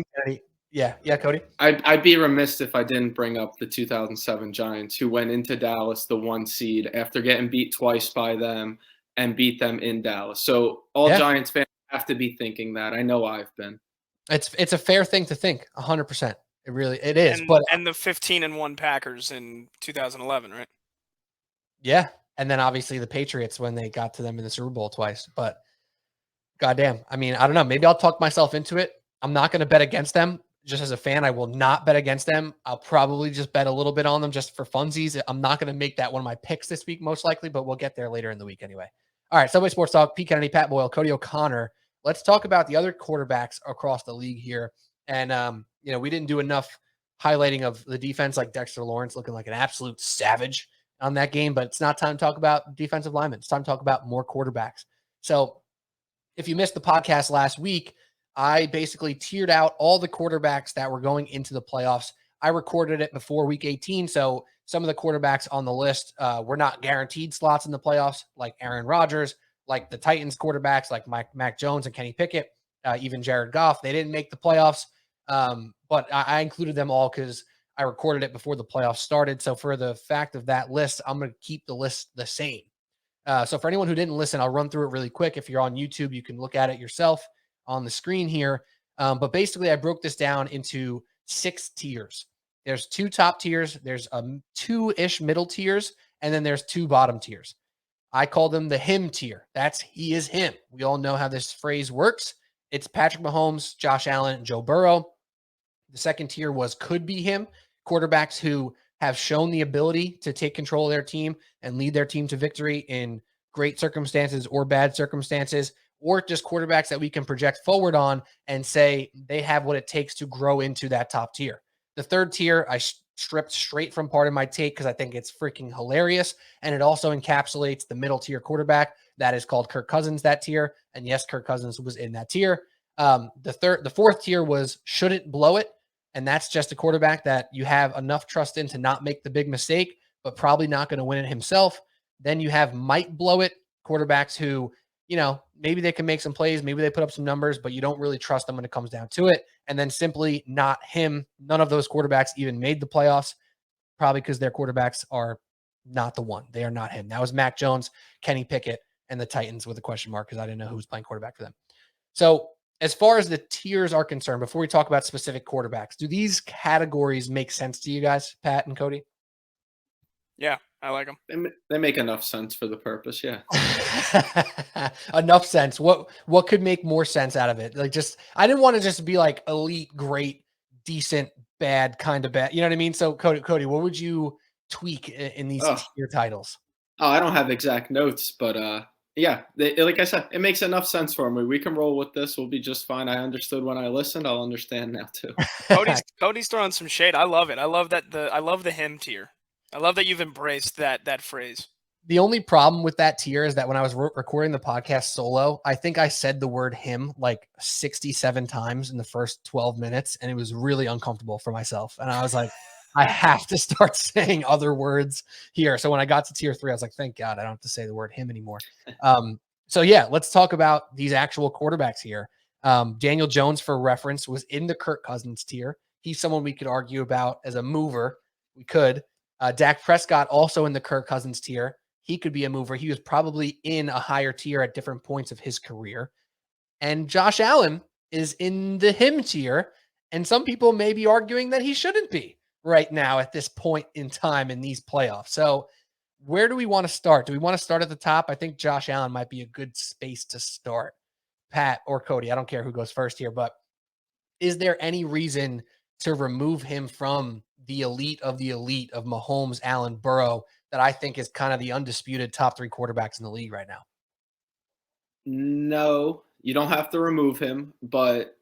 Yeah, Cody. I'd be remiss if I didn't bring up the 2007 Giants, who went into Dallas the 1 seed after getting beat twice by them and beat them in Dallas. So all Giants fans have to be thinking that. I know I've been. It's a fair thing to think, 100%. It is. And the 15-1 Packers in 2011, right? Yeah, and then obviously the Patriots when they got to them in the Super Bowl twice. But goddamn, I mean, I don't know. Maybe I'll talk myself into it. I'm not going to bet against them. Just as a fan, I will not bet against them. I'll probably just bet a little bit on them just for funsies. I'm not going to make that one of my picks this week, most likely, but we'll get there later in the week anyway. All right, Subway Sports Talk, Pete Kennedy, Pat Boyle, Cody O'Connor. Let's talk about the other quarterbacks across the league here. And, we didn't do enough highlighting of the defense, like Dexter Lawrence looking like an absolute savage on that game, but it's not time to talk about defensive linemen. It's time to talk about more quarterbacks. So if you missed the podcast last week, I basically tiered out all the quarterbacks that were going into the playoffs. I recorded it before week 18. So some of the quarterbacks on the list were not guaranteed slots in the playoffs, like Aaron Rodgers, like the Titans quarterbacks, like Mac Jones and Kenny Pickett, even Jared Goff. They didn't make the playoffs, but I included them all because I recorded it before the playoffs started. So for the fact of that list, I'm going to keep the list the same. So for anyone who didn't listen, I'll run through it really quick. If you're on YouTube, you can look at it yourself on the screen here. But basically, I broke this down into 6 tiers. There's 2 top tiers. There's 2-ish middle tiers. And then there's 2 bottom tiers. I call them the him tier. That's he is him. We all know how this phrase works. It's Patrick Mahomes, Josh Allen, and Joe Burrow. The second tier was could be him. Quarterbacks who have shown the ability to take control of their team and lead their team to victory in great circumstances or bad circumstances, or just quarterbacks that we can project forward on and say they have what it takes to grow into that top tier. The third tier, I stripped straight from part of my take because I think it's freaking hilarious. And it also encapsulates the middle tier quarterback that is called Kirk Cousins, that tier. And yes, Kirk Cousins was in that tier. The fourth tier was shouldn't blow it. And that's just a quarterback that you have enough trust in to not make the big mistake, but probably not going to win it himself. Then you have might blow it quarterbacks who, maybe they can make some plays, maybe they put up some numbers, but you don't really trust them when it comes down to it. And then simply not him. None of those quarterbacks even made the playoffs, probably because their quarterbacks are not the one. They are not him. That was Mac Jones, Kenny Pickett, and the Titans with a question mark because I didn't know who was playing quarterback for them. So as far as the tiers are concerned, before we talk about specific quarterbacks, do these categories make sense to you guys, Pat and Cody? Yeah, I like them. They make enough sense for the purpose, yeah. Enough sense. What could make more sense out of it? Like, I didn't want to just be like elite, great, decent, bad, kind of bad. You know what I mean? So Cody, what would you tweak in these tier titles? Oh, I don't have exact notes, but yeah, like I said, it makes enough sense for me. We can roll with this. We'll be just fine. I understood when I listened. I'll understand now too. Cody's throwing some shade. I love it. I love that I love the him tier. I love that you've embraced that phrase. The only problem with that tier is that when I was recording the podcast solo, I think I said the word him like 67 times in the first 12 minutes, and it was really uncomfortable for myself. And I was like, I have to start saying other words here. So when I got to tier 3, I was like, thank God I don't have to say the word him anymore. So yeah, let's talk about these actual quarterbacks here. Daniel Jones, for reference, was in the Kirk Cousins tier. He's someone we could argue about as a mover. We could. Dak Prescott also in the Kirk Cousins tier. he could be a mover. He was probably in a higher tier at different points of his career. And Josh Allen is in the him tier. And some people may be arguing that he shouldn't be right now at this point in time in these playoffs. So where do we want to start? Do we want to start at the top? I think Josh Allen might be a good space to start. Pat or Cody, I don't care who goes first here, but is there any reason to remove him from the elite of Mahomes, Allen, Burrow, that I think is kind of the undisputed top 3 quarterbacks in the league right now? No, you don't have to remove him, but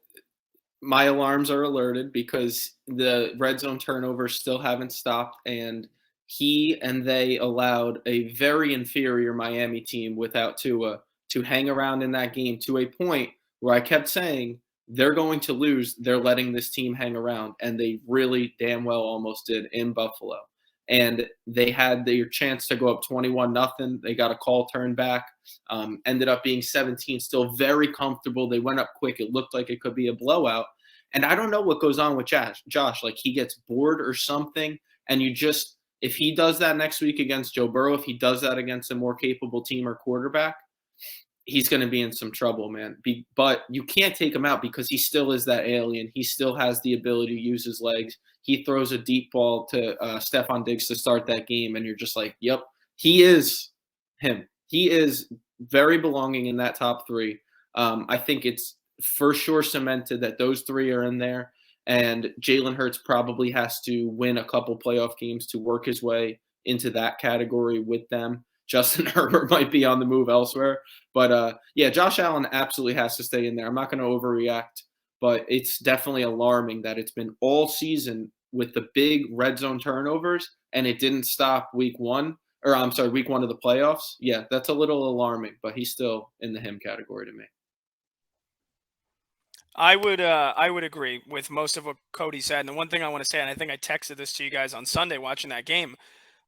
my alarms are alerted because the red zone turnovers still haven't stopped, and they allowed a very inferior Miami team without Tua to hang around in that game to a point where I kept saying they're going to lose. They're letting this team hang around, and they really damn well almost did in Buffalo. And they had their chance to go up 21-0. They got a call turned back, ended up being 17, still very comfortable. They went up quick. It looked like it could be a blowout. And I don't know what goes on with Josh. Like, he gets bored or something. And if he does that next week against Joe Burrow, if he does that against a more capable team or quarterback, he's going to be in some trouble, man. But you can't take him out because he still is that alien. He still has the ability to use his legs. He throws a deep ball to Stephon Diggs to start that game, and you're just like, yep, he is him. He is very belonging in that top 3. I think it's for sure cemented that those 3 are in there, and Jalen Hurts probably has to win a couple playoff games to work his way into that category with them. Justin Herbert might be on the move elsewhere. But, yeah, Josh Allen absolutely has to stay in there. I'm not going to overreact, but it's definitely alarming that it's been all season with the big red zone turnovers, and it didn't stop week 1 of the playoffs. Yeah, that's a little alarming, but he's still in the him category to me. I would agree with most of what Cody said. And the one thing I want to say, and I think I texted this to you guys on Sunday watching that game,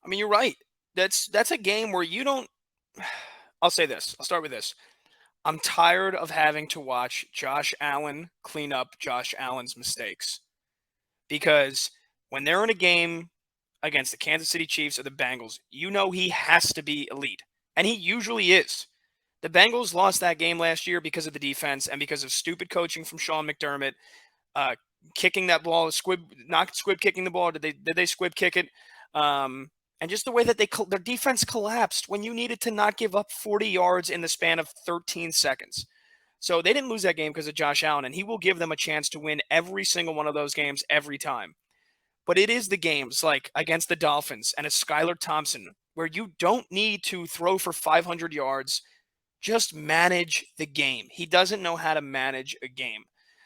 I mean, you're right. That's a game where you don't – I'll say this. I'll start with this. I'm tired of having to watch Josh Allen clean up Josh Allen's mistakes. Because when they're in a game against the Kansas City Chiefs or the Bengals, you know he has to be elite. And he usually is. The Bengals lost that game last year because of the defense and because of stupid coaching from Sean McDermott, kicking that ball, not squib kicking the ball. Did they squib kick it? And just the way that their defense collapsed when you needed to not give up 40 yards in the span of 13 seconds. So they didn't lose that game because of Josh Allen, and he will give them a chance to win every single one of those games every time. But it is the games like against the Dolphins and a Skylar Thompson where you don't need to throw for 500 yards. Just manage the game. He doesn't know how to manage a game.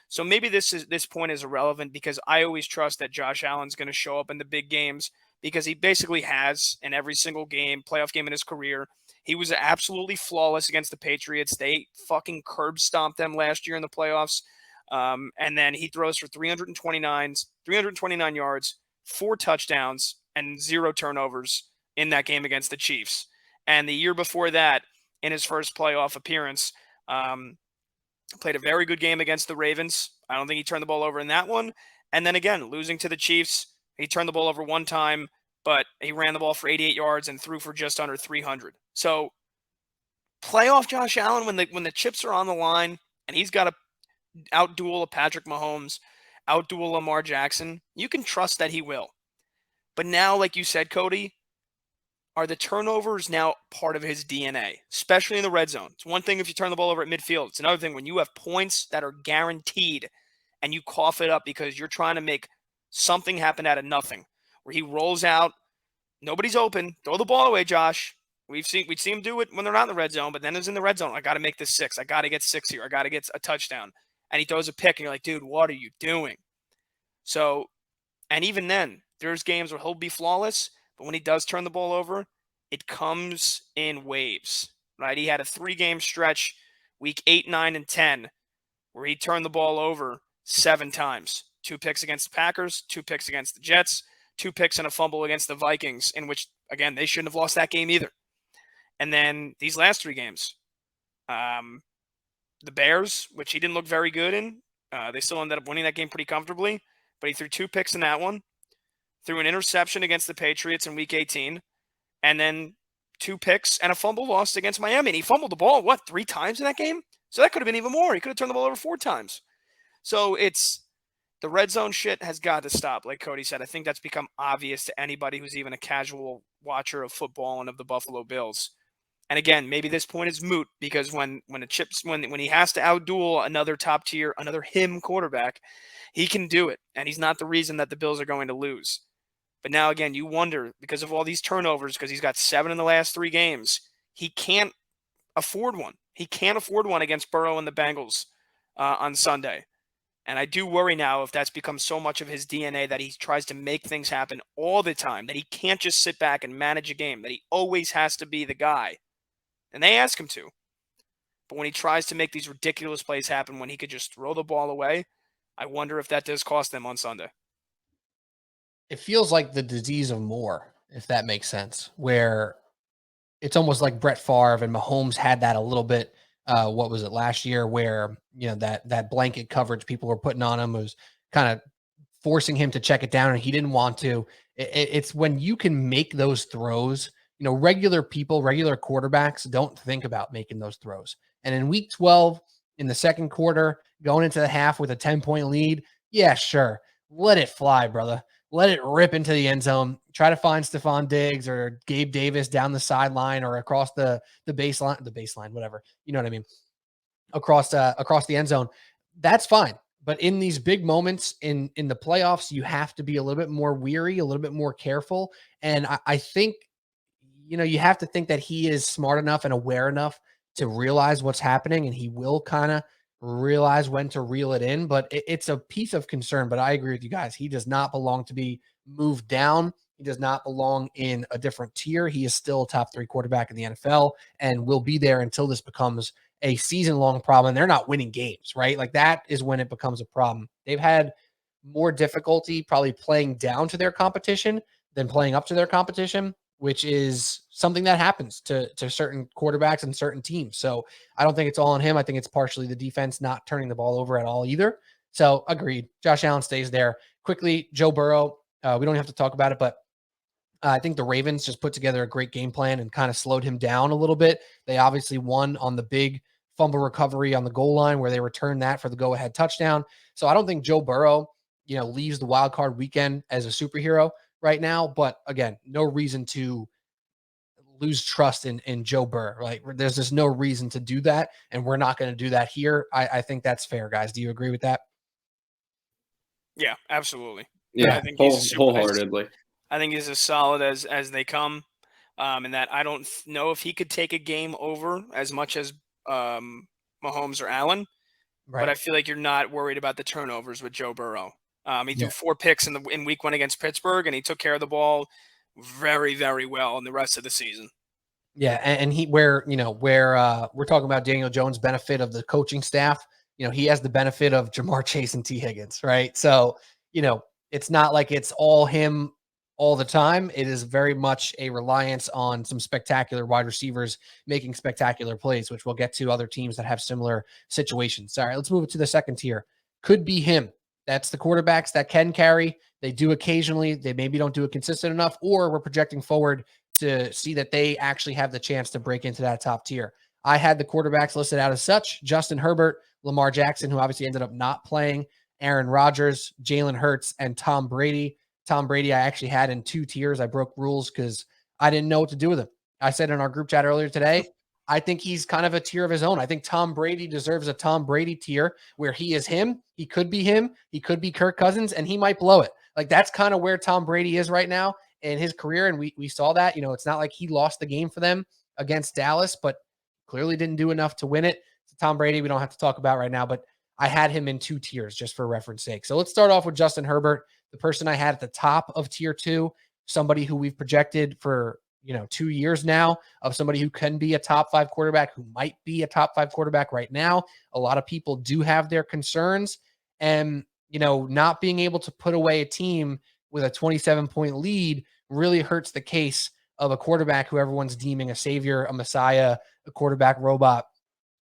So maybe this point is irrelevant because I always trust that Josh Allen's going to show up in the big games because he basically has in every single playoff game in his career. He was absolutely flawless against the Patriots. They fucking curb stomped them last year in the playoffs. And then he throws for 329 yards, 4 touchdowns, and 0 turnovers in that game against the Chiefs. And the year before that, in his first playoff appearance, played a very good game against the Ravens. I don't think he turned the ball over in that one. And then again, losing to the Chiefs, he turned the ball over one time, but he ran the ball for 88 yards and threw for just under 300. So playoff Josh Allen, when the chips are on the line and he's got to outduel a Patrick Mahomes, outduel Lamar Jackson, you can trust that he will. But now, like you said, Cody, are the turnovers now part of his DNA, especially in the red zone? It's one thing if you turn the ball over at midfield. It's another thing when you have points that are guaranteed and you cough it up because you're trying to make something happen out of nothing, where he rolls out, nobody's open, throw the ball away, Josh. We'd see him do it when they're not in the red zone, but then it's in the red zone. I got to make this 6. I got to get 6 here. I got to get a touchdown. And he throws a pick, and you're like, dude, what are you doing? So, and even then, there's games where he'll be flawless, but when he does turn the ball over, it comes in waves, right? He had a 3-game stretch, week 8, 9, and 10, where he turned the ball over 7 times. 2 picks against the Packers, 2 picks against the Jets, 2 picks and a fumble against the Vikings, in which, again, they shouldn't have lost that game either. And then these last 3 games, the Bears, which he didn't look very good in, they still ended up winning that game pretty comfortably, but he threw 2 picks in that one, threw an interception against the Patriots in week 18, and then 2 picks and a fumble lost against Miami. And he fumbled the ball, 3 times in that game? So that could have been even more. He could have turned the ball over 4 times. So it's the red zone shit has got to stop. Like Cody said, I think that's become obvious to anybody who's even a casual watcher of football and of the Buffalo Bills. And again, maybe this point is moot because when he has to outduel another top tier, another him quarterback, he can do it. And he's not the reason that the Bills are going to lose. But now again, you wonder because of all these turnovers, because he's got 7 in the last 3 games, he can't afford one. He can't afford one against Burrow and the Bengals on Sunday. And I do worry now if that's become so much of his DNA that he tries to make things happen all the time, that he can't just sit back and manage a game, that he always has to be the guy. And they ask him to. But when he tries to make these ridiculous plays happen when he could just throw the ball away, I wonder if that does cost them on Sunday. It feels like the disease of more, if that makes sense, where it's almost like Brett Favre and Mahomes had that a little bit. What was it last year where, that blanket coverage people were putting on him was kind of forcing him to check it down and he didn't want to. It's when you can make those throws, regular people, regular quarterbacks don't think about making those throws. And in week 12, in the second quarter, going into the half with a 10-point lead, yeah, sure. Let it fly, brother. Let it rip into the end zone. Try to find Stephon Diggs or Gabe Davis down the sideline or across the baseline, whatever. You know what I mean? Across the end zone. That's fine. But in these big moments in the playoffs, you have to be a little bit more weary, a little bit more careful. And I think, you have to think that he is smart enough and aware enough to realize what's happening, and he will kind of realize when to reel it in. But it's a piece of concern. But I agree with you guys. He does not belong to be moved down. He does not belong in a different tier. He is still a top 3 quarterback in the NFL and will be there until this becomes a season-long problem. They're not winning games, right? Like that is when it becomes a problem. They've had more difficulty probably playing down to their competition than playing up to their competition, which is something that happens to certain quarterbacks and certain teams. So I don't think it's all on him. I think it's partially the defense not turning the ball over at all either. So agreed. Josh Allen stays there. Quickly, Joe Burrow. We don't have to talk about it, but I think the Ravens just put together a great game plan and kind of slowed him down a little bit. They obviously won on the big fumble recovery on the goal line where they returned that for the go-ahead touchdown. So I don't think Joe Burrow, leaves the wild card weekend as a superhero right now. But again, no reason to lose trust in Joe Burrow. Like there's just no reason to do that. And we're not going to do that here. I think that's fair, guys. Do you agree with that? Yeah, absolutely. Yeah, I think he's wholeheartedly. I think he's as solid as they come, and that I don't know if he could take a game over as much as Mahomes or Allen, Right. but I feel like you're not worried about the turnovers with Joe Burrow. He threw Yeah. 4 picks in week 1 against Pittsburgh, and he took care of the ball very, very well in the rest of the season. Yeah, and where we're talking about Daniel Jones' benefit of the coaching staff, he has the benefit of Jamar Chase and T. Higgins, right? So, it's not like it's all him all the time. It is very much a reliance on some spectacular wide receivers making spectacular plays, which we'll get to other teams that have similar situations. All right, let's move it to the second tier. Could be him. That's the quarterbacks that can carry. They do occasionally. They maybe don't do it consistent enough, or we're projecting forward to see that they actually have the chance to break into that top tier. I had the quarterbacks listed out as such: Justin Herbert, Lamar Jackson, who obviously ended up not playing, Aaron Rodgers, Jalen Hurts, and Tom Brady. Tom Brady, I actually had in 2 tiers. I broke rules because I didn't know what to do with him. I said in our group chat earlier today, I think he's kind of a tier of his own. I think Tom Brady deserves a Tom Brady tier where he is him. He could be him. He could be Kirk Cousins, and he might blow it. Like that's kind of where Tom Brady is right now in his career. And we saw that, it's not like he lost the game for them against Dallas, but clearly didn't do enough to win it. So Tom Brady, we don't have to talk about right now, but I had him in 2 tiers just for reference sake. So let's start off with Justin Herbert, the person I had at the top of tier 2, somebody who we've projected for, 2 years now, of somebody who can be a top 5 quarterback, who might be a top 5 quarterback right now. A lot of people do have their concerns, and, not being able to put away a team with a 27-point lead really hurts the case of a quarterback who everyone's deeming a savior, a messiah, a quarterback robot,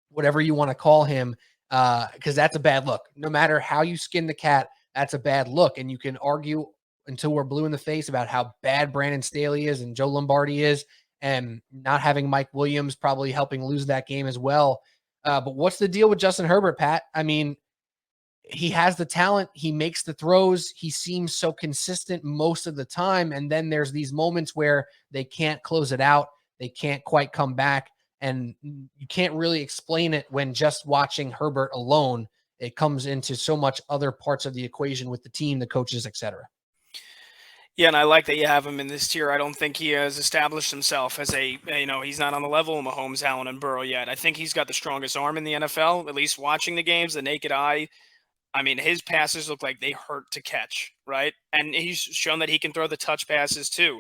whatever you want to call him, because that's a bad look. No matter how you skin the cat, that's a bad look. And you can argue until we're blue in the face about how bad Brandon Staley is and Joe Lombardi is and not having Mike Williams probably helping lose that game as well. But what's the deal with Justin Herbert, Pat? I mean, he has the talent. He makes the throws. He seems so consistent most of the time. And then there's these moments where they can't close it out. They can't quite come back. And you can't really explain it when just watching Herbert alone. It comes into so much other parts of the equation with the team, the coaches, etc. Yeah, and I like that you have him in this tier. I don't think he has established himself as he's not on the level of Mahomes, Allen, and Burrow yet. I think he's got the strongest arm in the NFL, at least watching the games, the naked eye. I mean, his passes look like they hurt to catch, right? And he's shown that he can throw the touch passes too.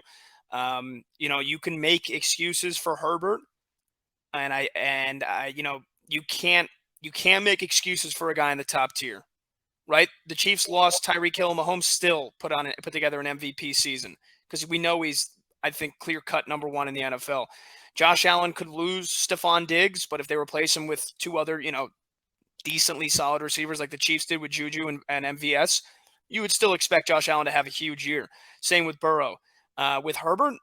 You can make excuses for Herbert, you can't make excuses for a guy in the top tier. Right, the Chiefs lost Tyreek Hill. Mahomes still put together an MVP season because we know he's, I think, clear-cut number one in the NFL. Josh Allen could lose Stephon Diggs, but if they replace him with two other, decently solid receivers like the Chiefs did with Juju and MVS, you would still expect Josh Allen to have a huge year. Same with Burrow. With Herbert,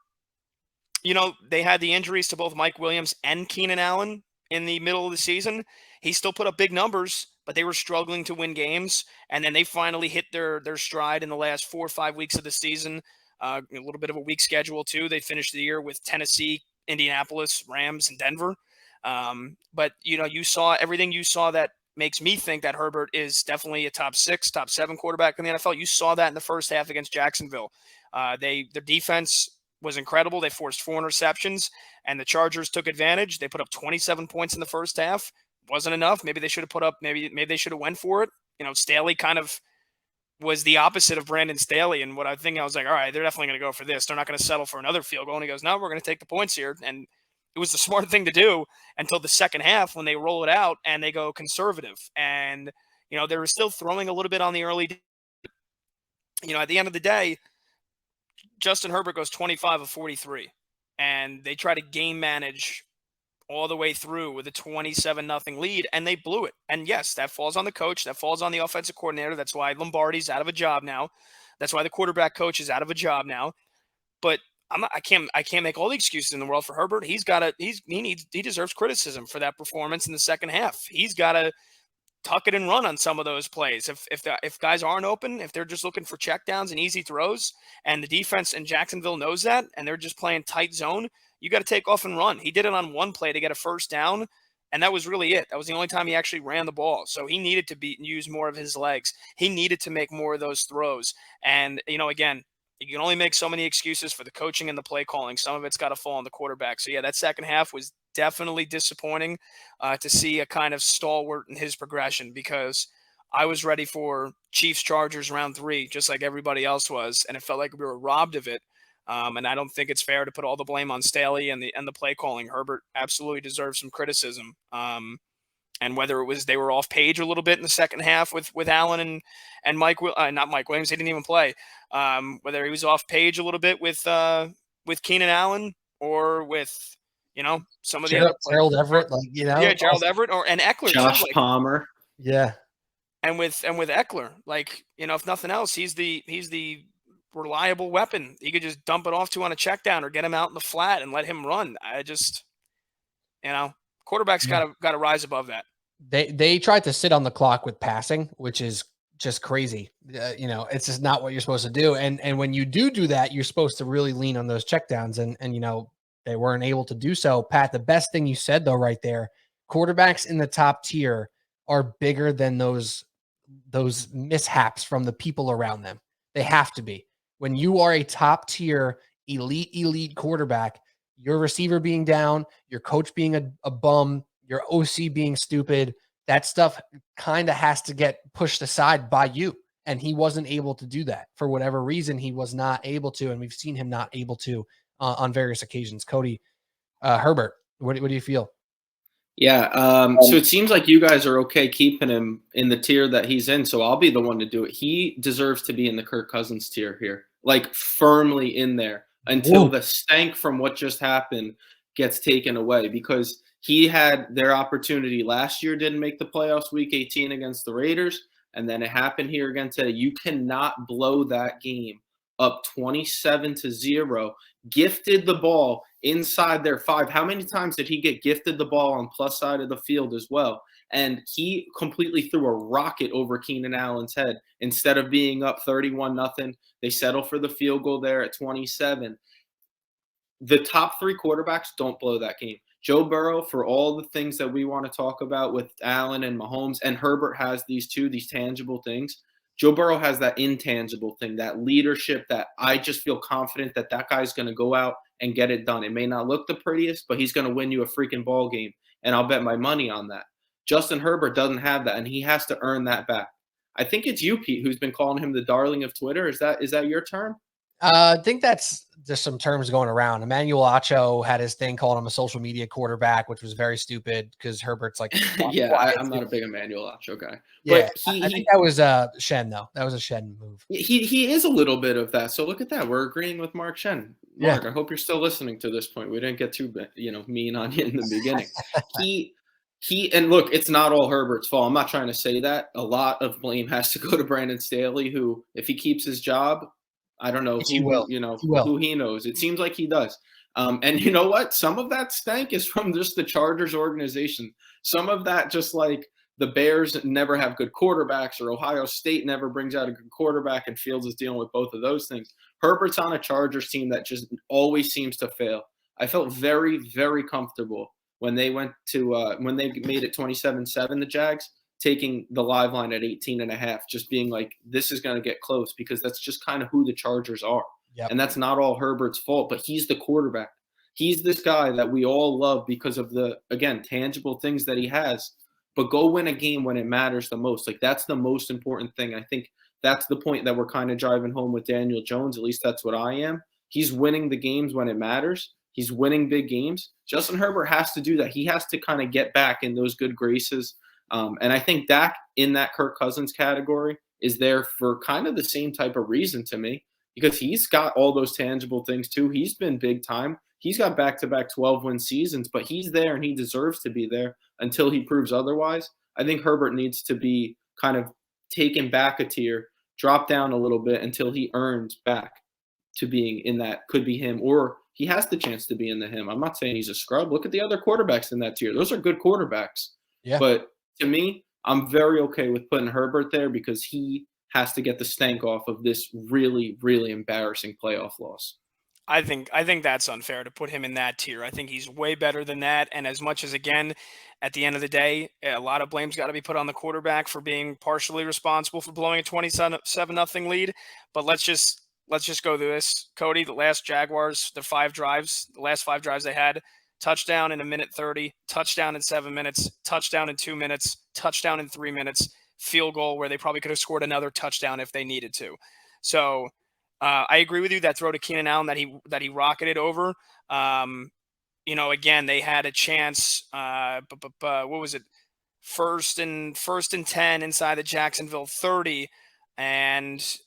they had the injuries to both Mike Williams and Keenan Allen in the middle of the season. He still put up big numbers, but they were struggling to win games. And then they finally hit their stride in the last 4 or 5 weeks of the season. A little bit of a weak schedule, too. They finished the year with Tennessee, Indianapolis, Rams, and Denver. But, you saw everything you saw that makes me think that Herbert is definitely a top 6, top 7 quarterback in the NFL. You saw that in the first half against Jacksonville. Their defense was incredible. They forced 4 interceptions, and the Chargers took advantage. They put up 27 points in the first half. Wasn't enough. Maybe they should have put up, maybe they should have went for it. Staley kind of was the opposite of Brandon Staley. And what I was like, all right, they're definitely going to go for this. They're not going to settle for another field goal. And he goes, no, we're going to take the points here. And it was the smart thing to do until the second half when they roll it out and they go conservative. And, they were still throwing a little bit on the early. At the end of the day, Justin Herbert goes 25 of 43. And they try to game manage all the way through with a 27-0 lead, and they blew it. And yes, that falls on the coach. That falls on the offensive coordinator. That's why Lombardi's out of a job now. That's why the quarterback coach is out of a job now. But I can't make all the excuses in the world for Herbert. He deserves criticism for that performance in the second half. He's got to tuck it and run on some of those plays. If guys aren't open, if they're just looking for checkdowns and easy throws, and the defense in Jacksonville knows that, and they're just playing tight zone, you got to take off and run. He did it on one play to get a first down, and that was really it. That was the only time he actually ran the ball. So he needed to use more of his legs. He needed to make more of those throws. And, again, you can only make so many excuses for the coaching and the play calling. Some of it's got to fall on the quarterback. So, yeah, that second half was definitely disappointing to see a kind of stalwart in his progression, because I was ready for Chiefs-Chargers round 3, just like everybody else was, and it felt like we were robbed of it. And I don't think it's fair to put all the blame on Staley and the play calling. Herbert absolutely deserves some criticism. And whether it was they were off page a little bit in the second half with Allen and not Mike Williams, he didn't even play. Whether he was off page a little bit with Keenan Allen or with some of the other Gerald Everett, Gerald Everett and Eckler, Josh Palmer, and with Eckler, if nothing else, he's the reliable weapon. He could just dump it off to on a check down or get him out in the flat and let him run. Quarterbacks got to rise above that. They tried to sit on the clock with passing, which is just crazy. It's just not what you're supposed to do. And when you do that, you're supposed to really lean on those checkdowns. And they weren't able to do so. Pat, the best thing you said though, right there, quarterbacks in the top tier are bigger than those mishaps from the people around them. They have to be. When you are a top tier elite quarterback, your receiver being down, your coach being a bum, your OC being stupid, that stuff kind of has to get pushed aside by you. And he wasn't able to do that for whatever reason. He was not able to, and we've seen him not able to on various occasions. Cody, Herbert, what do you feel? Yeah, so it seems like you guys are okay keeping him in the tier that he's in, so I'll be the one to do it. He deserves to be in the Kirk Cousins tier here, firmly in there until the stank from what just happened gets taken away, because he had their opportunity last year, didn't make the playoffs week 18 against the Raiders, and then it happened here again today. You cannot blow that game up 27-0, gifted the ball inside their 5. How many times did he get gifted the ball on plus side of the field as well? And he completely threw a rocket over Keenan Allen's head. Instead of being up 31-0, they settle for the field goal there at 27. The top 3 quarterbacks don't blow that game. Joe Burrow, for all the things that we want to talk about with Allen and Mahomes, and Herbert has these tangible things. Joe Burrow has that intangible thing, that leadership that I just feel confident that guy's going to go out and get it done. It may not look the prettiest, but he's going to win you a freaking ball game, and I'll bet my money on that. Justin Herbert doesn't have that, and he has to earn that back. I think it's you, Pete, who's been calling him the darling of Twitter. Is that your term? I think that's just some terms going around. Emmanuel Acho had his thing calling him a social media quarterback, which was very stupid because Herbert's like, yeah, I'm not a big Emmanuel Acho guy. Yeah, but I think that was Shen though. That was a Shen move. He is a little bit of that. So look at that. We're agreeing with Mark Shen. Mark, I hope you're still listening to this point. We didn't get too mean on you in the beginning. And look, it's not all Herbert's fault. I'm not trying to say that. A lot of blame has to go to Brandon Staley, who, if he keeps his job, I don't know who he knows. It seems like he does. And you know what? Some of that stank is from just the Chargers organization. Some of that just like the Bears never have good quarterbacks, or Ohio State never brings out a good quarterback, and Fields is dealing with both of those things. Herbert's on a Chargers team that just always seems to fail. I felt very, very comfortable when they went to when they made it 27-7, the Jags, taking the live line at 18.5, just being like, this is going to get close, because that's just kind of who the Chargers are. Yep. And that's not all Herbert's fault, but he's the quarterback. He's this guy that we all love because of the, again, tangible things that he has. But go win a game when it matters the most. Like, that's the most important thing. I think that's the point that we're kind of driving home with Daniel Jones. At least that's what I am. He's winning the games when it matters. He's winning big games. Justin Herbert has to do that. He has to kind of get back in those good graces. And I think Dak, in that Kirk Cousins category, is there for kind of the same type of reason to me, because he's got all those tangible things too. He's been big time. He's got back-to-back 12-win seasons, but he's there and he deserves to be there until he proves otherwise. I think Herbert needs to be kind of taken back a tier, drop down a little bit until he earns back to being in that, could be him, or he has the chance to be in the him. I'm not saying he's a scrub. Look at the other quarterbacks in that tier. Those are good quarterbacks. Yeah. But to me, I'm very okay with putting Herbert there because he has to get the stank off of this really, really embarrassing playoff loss. I think that's unfair to put him in that tier. I think he's way better than that. And as much as, again, at the end of the day, a lot of blame's got to be put on the quarterback for being partially responsible for blowing a 27-0 lead. But let's just go through this. Cody, the last Jaguars, the last 5 drives they had, touchdown in 1:30, touchdown in 7 minutes, touchdown in 2 minutes, touchdown in 3 minutes, field goal where they probably could have scored another touchdown if they needed to. So I agree with you, that throw to Keenan Allen that he rocketed over. Again, they had a chance. What was it? First and 10 inside the Jacksonville 30, and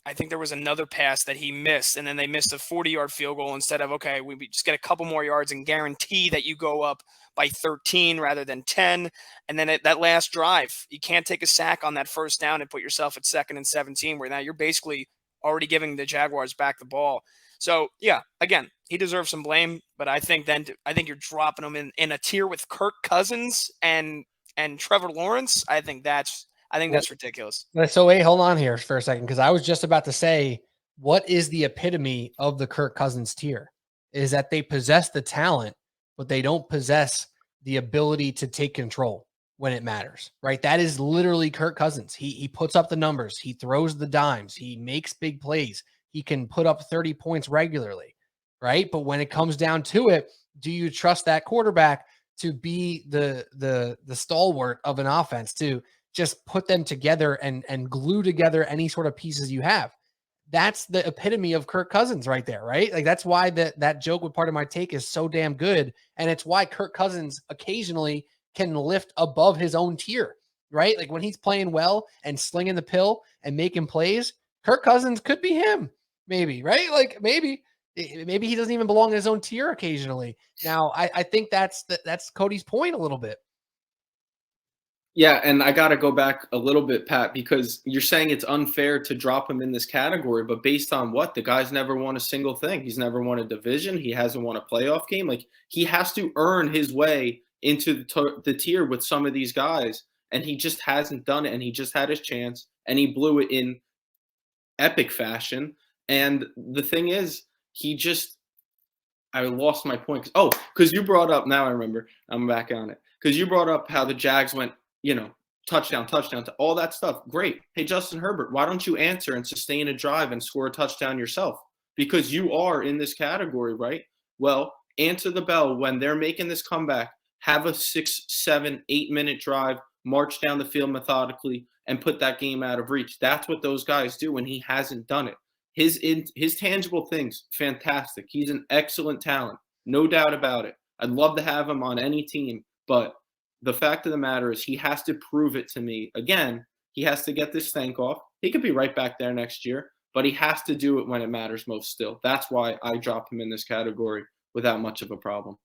I think there was another pass that he missed, and then they missed a 40-yard field goal instead of, okay, we just get a couple more yards and guarantee that you go up by 13 rather than 10. And then that last drive, you can't take a sack on that first down and put yourself at 2nd and 17, where now you're basically already giving the Jaguars back the ball. So, yeah, again, he deserves some blame, but I think you're dropping him in a tier with Kirk Cousins and Trevor Lawrence. I think that's ridiculous. So wait, hold on here for a second, because I was just about to say, what is the epitome of the Kirk Cousins tier? Is that they possess the talent, but they don't possess the ability to take control when it matters, right? That is literally Kirk Cousins. He puts up the numbers. He throws the dimes. He makes big plays. He can put up 30 points regularly, right? But when it comes down to it, do you trust that quarterback to be the stalwart of an offense, to just put them together and glue together any sort of pieces you have? That's the epitome of Kirk Cousins right there, right? Like, that's why that joke with Part of My Take is so damn good. And it's why Kirk Cousins occasionally can lift above his own tier, right? Like, when he's playing well and slinging the pill and making plays, Kirk Cousins could be him, maybe, right? Like, maybe he doesn't even belong in his own tier occasionally. Now, I think that's Cody's point a little bit. Yeah, and I got to go back a little bit, Pat, because you're saying it's unfair to drop him in this category, but based on what? The guy's never won a single thing. He's never won a division. He hasn't won a playoff game. Like, he has to earn his way into the tier with some of these guys, and he just hasn't done it, and he just had his chance, and he blew it in epic fashion. And the thing is, he just I lost my point. Because you brought up, now I remember, I'm back on it. Because you brought up how the Jags went, touchdown, to all that stuff. Great. Hey, Justin Herbert, why don't you answer and sustain a drive and score a touchdown yourself? Because you are in this category, right? Well, answer the bell when they're making this comeback. Have a 6, 7, 8-minute drive, march down the field methodically, and put that game out of reach. That's what those guys do, and he hasn't done it. His tangible things, fantastic. He's an excellent talent, no doubt about it. I'd love to have him on any team, but the fact of the matter is he has to prove it to me. Again, he has to get this stank off. He could be right back there next year, but he has to do it when it matters most still. That's why I drop him in this category without much of a problem.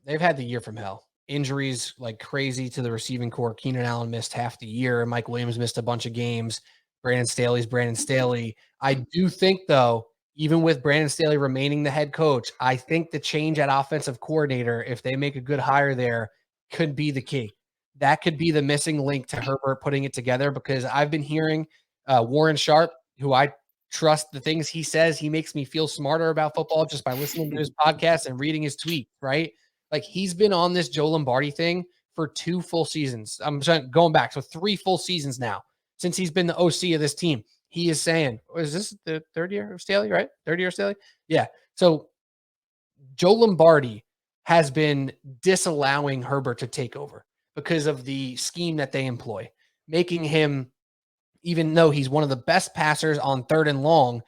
They've had the year from hell. Injuries like crazy to the receiving core. Keenan Allen missed half the year. Mike Williams missed a bunch of games. Brandon Staley's Brandon Staley. I do think, though, even with Brandon Staley remaining the head coach, I think the change at offensive coordinator, if they make a good hire there, could be the key. That could be the missing link to Herbert putting it together, because I've been hearing Warren Sharp, who I trust the things he says. He makes me feel smarter about football just by listening to his podcast and reading his tweets, right? Like, he's been on this Joe Lombardi thing for 2 full seasons. I'm going back. So 3 full seasons now since he's been the OC of this team. He is saying, is this the 3rd year of Staley, right? 3rd year of Staley? Yeah. So Joe Lombardi has been disallowing Herbert to take over because of the scheme that they employ, making him, even though he's one of the best passers on 3rd and long,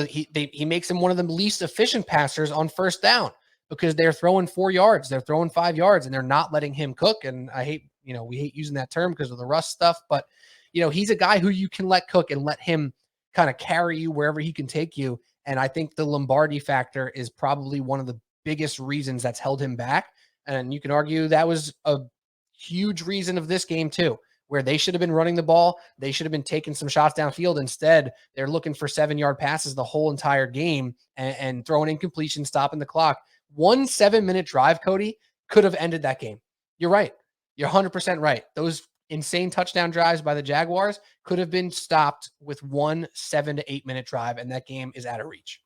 he makes him one of the least efficient passers on 1st down, because they're throwing 4 yards, they're throwing 5 yards, and they're not letting him cook. And I hate, we hate using that term because of the Russ stuff, but he's a guy who you can let cook and let him kind of carry you wherever he can take you. And I think the Lombardi factor is probably one of the biggest reasons that's held him back. And you can argue that was a huge reason of this game too, where they should have been running the ball. They should have been taking some shots downfield. Instead, they're looking for 7-yard passes the whole entire game and throwing incompletion, stopping the clock. 1 7-minute drive, Cody, could have ended that game. You're right. You're 100% right. Those insane touchdown drives by the Jaguars could have been stopped with 1 7 to 8-minute drive, and that game is out of reach.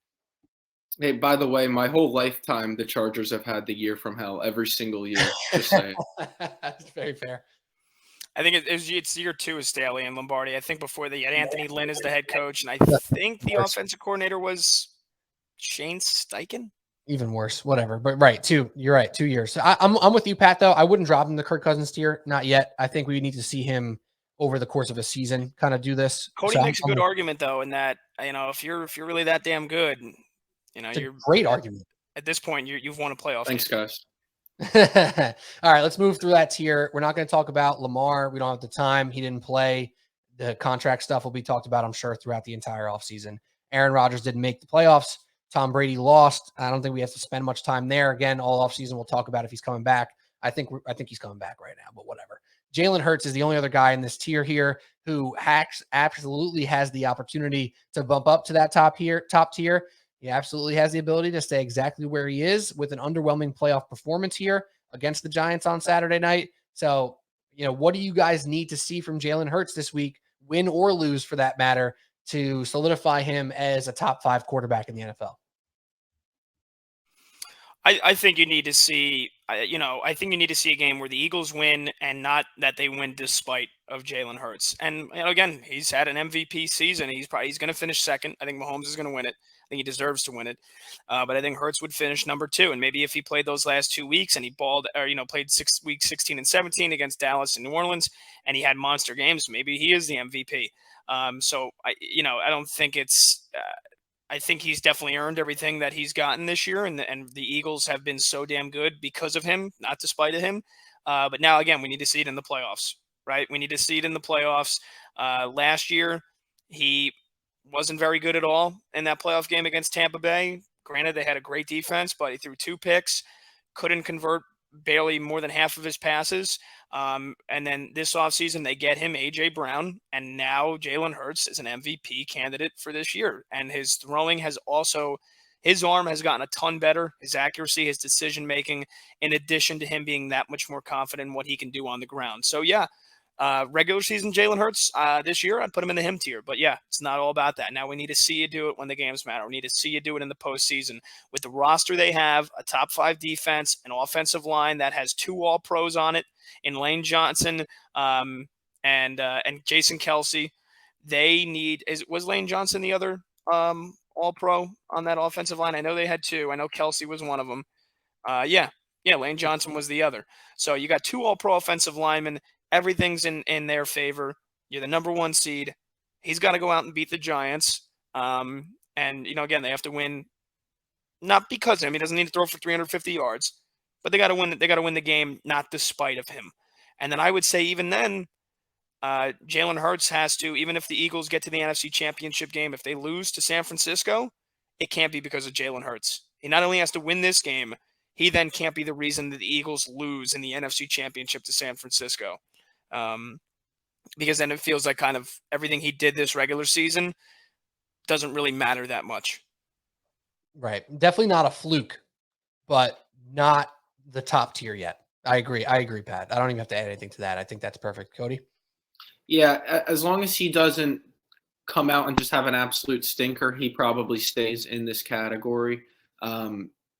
Hey, by the way, my whole lifetime, the Chargers have had the year from hell every single year. Just saying. That's very fair. I think it's year 2 of Staley and Lombardi. I think before they had Anthony Lynn as the head coach, and I think the offensive coordinator was Shane Steichen. Even worse, whatever. But right, you're right, 2 years. I'm with you, Pat, though. I wouldn't drop him the Kirk Cousins tier, not yet. I think we need to see him over the course of a season kind of do this. Cody makes a good argument, though, in that, if you're really that damn good, you're great argument. At this point, you've won a playoff. Thanks, guys. All right, let's move through that tier. We're not going to talk about Lamar. We don't have the time. He didn't play. The contract stuff will be talked about, I'm sure, throughout the entire offseason. Aaron Rodgers didn't make the playoffs. Tom Brady lost. I don't think we have to spend much time there. Again, all offseason we'll talk about if he's coming back. I think he's coming back right now, but whatever. Jalen Hurts is the only other guy in this tier here who absolutely has the opportunity to bump up to that top tier. He absolutely has the ability to stay exactly where he is with an underwhelming playoff performance here against the Giants on Saturday night. So, what do you guys need to see from Jalen Hurts this week, win or lose for that matter, to solidify him as a top 5 quarterback in the NFL? I think you need to see, I think you need to see a game where the Eagles win and not that they win despite of Jalen Hurts. And again, he's had an MVP season. He's going to finish second. I think Mahomes is going to win it. I think he deserves to win it. But I think Hurts would finish number 2. And maybe if he played those last 2 weeks and he balled, or played weeks 16 and 17 against Dallas and New Orleans, and he had monster games, maybe he is the MVP. So I don't think it's. I think he's definitely earned everything that he's gotten this year, and the Eagles have been so damn good because of him, not despite of him. But now, again, we need to see it in the playoffs, right? We need to see it in the playoffs. Last year, he wasn't very good at all in that playoff game against Tampa Bay. Granted, they had a great defense, but he threw 2 picks, couldn't convert barely more than half of his passes. And then this offseason, they get him A.J. Brown, and now Jalen Hurts is an MVP candidate for this year. And his throwing has also – his arm has gotten a ton better, his accuracy, his decision-making, in addition to him being that much more confident in what he can do on the ground. So, yeah, regular season Jalen Hurts this year, I'd put him in the him tier. But, yeah, it's not all about that. Now we need to see you do it when the games matter. We need to see you do it in the postseason. With the roster they have, a top-5 defense, an offensive line that has 2 all-pros on it in Lane Johnson and Jason Kelsey. They need – was Lane Johnson the other all-pro on that offensive line? I know they had 2. I know Kelsey was one of them. Yeah, Lane Johnson was the other. So you got 2 all-pro offensive linemen. Everything's in their favor. You're the number 1 seed. He's got to go out and beat the Giants. And, again, they have to win, not because of him. He doesn't need to throw for 350 yards. But they got to win. They got to win the game, not despite of him. And then I would say even then, Jalen Hurts has to, even if the Eagles get to the NFC Championship game, if they lose to San Francisco, it can't be because of Jalen Hurts. He not only has to win this game, he then can't be the reason that the Eagles lose in the NFC Championship to San Francisco. Because then it feels like kind of everything he did this regular season doesn't really matter that much. Right. Definitely not a fluke, but not the top tier yet. I agree, Pat. I don't even have to add anything to that. I think that's perfect. Cody? Yeah, as long as he doesn't come out and just have an absolute stinker, he probably stays in this category.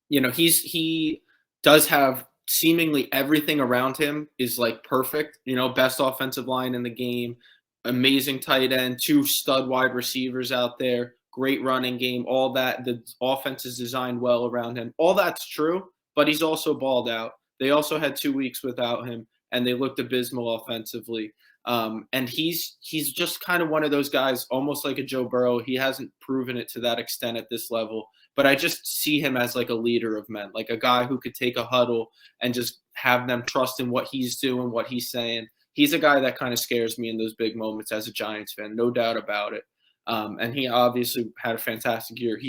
He does have seemingly everything around him is like perfect. Best offensive line in the game, amazing tight end, 2 stud wide receivers out there, great running game, all that. The offense is designed well around him. All that's true, but he's also balled out. They also had 2 weeks without him, and they looked abysmal offensively. And he's just kind of one of those guys, almost like a Joe Burrow. He hasn't proven it to that extent at this level, but I just see him as like a leader of men, like a guy who could take a huddle and just have them trust in what he's doing, what he's saying. He's a guy that kind of scares me in those big moments as a Giants fan, no doubt about it. And he obviously had a fantastic year.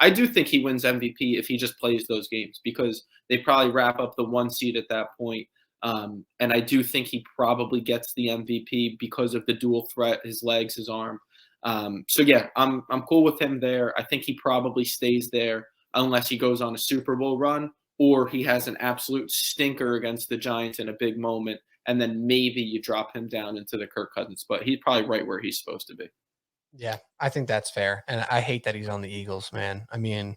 I do think he wins MVP if he just plays those games, because they probably wrap up the 1 seed at that point. And I do think he probably gets the MVP because of the dual threat, his legs, his arm. So yeah, I'm cool with him there. I think he probably stays there unless he goes on a Super Bowl run or he has an absolute stinker against the Giants in a big moment, and then maybe you drop him down into the Kirk Cousins. But he's probably right where he's supposed to be. Yeah, I think that's fair. And I hate that he's on the Eagles, man. I mean,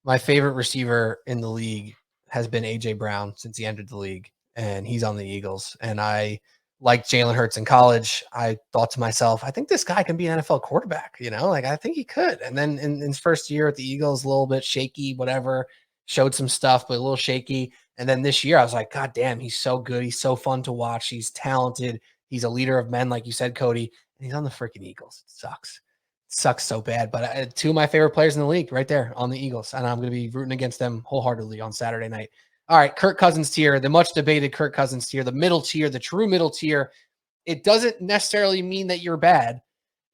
my favorite receiver in the league has been A.J. Brown since he entered the league, and he's on the Eagles. And I like Jalen Hurts in college. I thought to myself, I think this guy can be an NFL quarterback, I think he could. And then in his first year at the Eagles, a little bit shaky, whatever, showed some stuff, but a little shaky. And then this year I was like, God damn, he's so good. He's so fun to watch. He's talented. He's a leader of men, like you said, Cody. And he's on the freaking Eagles. It sucks. It sucks so bad. But 2 of my favorite players in the league right there on the Eagles. And I'm going to be rooting against them wholeheartedly on Saturday night. All right, Kirk Cousins tier, the much debated Kirk Cousins tier, the middle tier, the true middle tier. It doesn't necessarily mean that you're bad.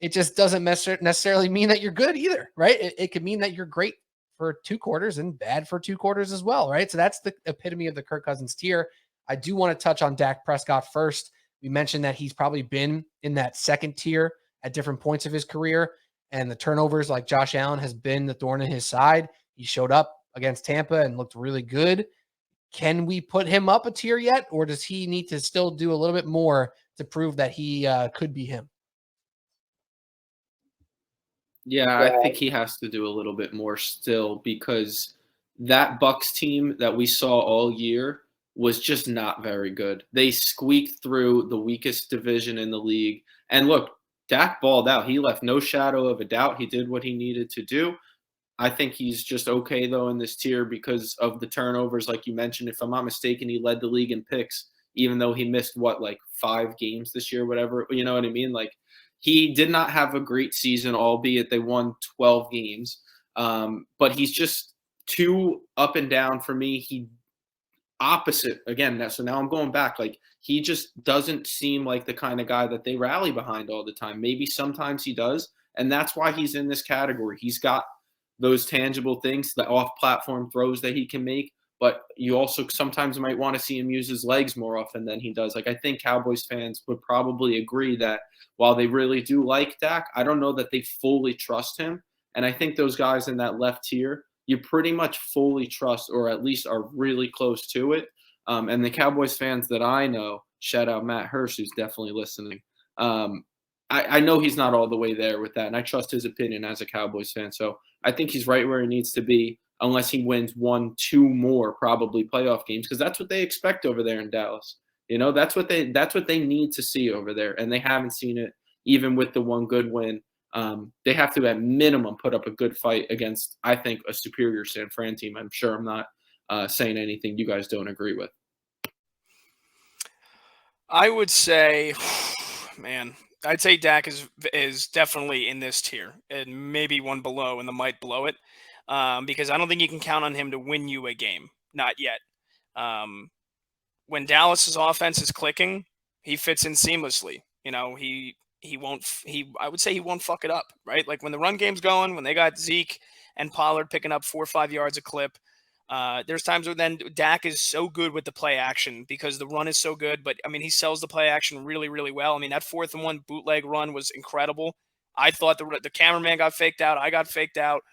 It just doesn't necessarily mean that you're good either, right? It could mean that you're great for 2 quarters and bad for 2 quarters as well, right? So that's the epitome of the Kirk Cousins tier. I do want to touch on Dak Prescott first. We mentioned that he's probably been in that second tier at different points of his career, and the turnovers like Josh Allen has been the thorn in his side. He showed up against Tampa and looked really good. Can we put him up a tier yet, or does he need to still do a little bit more to prove that he could be him? Yeah, I think he has to do a little bit more still, because that Bucs team that we saw all year was just not very good. They squeaked through the weakest division in the league. And look, Dak balled out. He left no shadow of a doubt. He did what he needed to do. I think he's just okay, though, in this tier because of the turnovers. Like you mentioned, if I'm not mistaken, he led the league in picks, even though he missed, 5 games this year, whatever. You know what I mean? He did not have a great season, albeit they won 12 games. But he's just too up and down for me. He opposite again. So now I'm going back. He just doesn't seem like the kind of guy that they rally behind all the time. Maybe sometimes he does, and that's why he's in this category. He's got those tangible things, the off-platform throws that he can make, but you also sometimes might want to see him use his legs more often than he does. Like, I think Cowboys fans would probably agree that while they really do like Dak, I don't know that they fully trust him. And I think those guys in that left tier, you pretty much fully trust, or at least are really close to it. And the Cowboys fans that I know, shout out Matt Hirsch, who's definitely listening. I know he's not all the way there with that, and I trust his opinion as a Cowboys fan. So I think he's right where he needs to be, unless he wins 1, 2 more probably playoff games, because that's what they expect over there in Dallas. You know, that's what they need to see over there, and they haven't seen it even with the one good win. They have to at minimum put up a good fight against, I think, a superior San Fran team. I'm sure I'm not saying anything you guys don't agree with. I would say, man, I'd say Dak is definitely in this tier, and maybe one below in the might blow it, because I don't think you can count on him to win you a game. Not yet. When Dallas's offense is clicking, he fits in seamlessly. You know, I would say he won't fuck it up, right? Like when the run game's going, when they got Zeke and Pollard picking up 4 or 5 yards a clip, there's times where then Dak is so good with the play action because the run is so good. But I mean, he sells the play action really, really well. I mean, that 4th and 1 bootleg run was incredible. I thought the cameraman got faked out. I got faked out.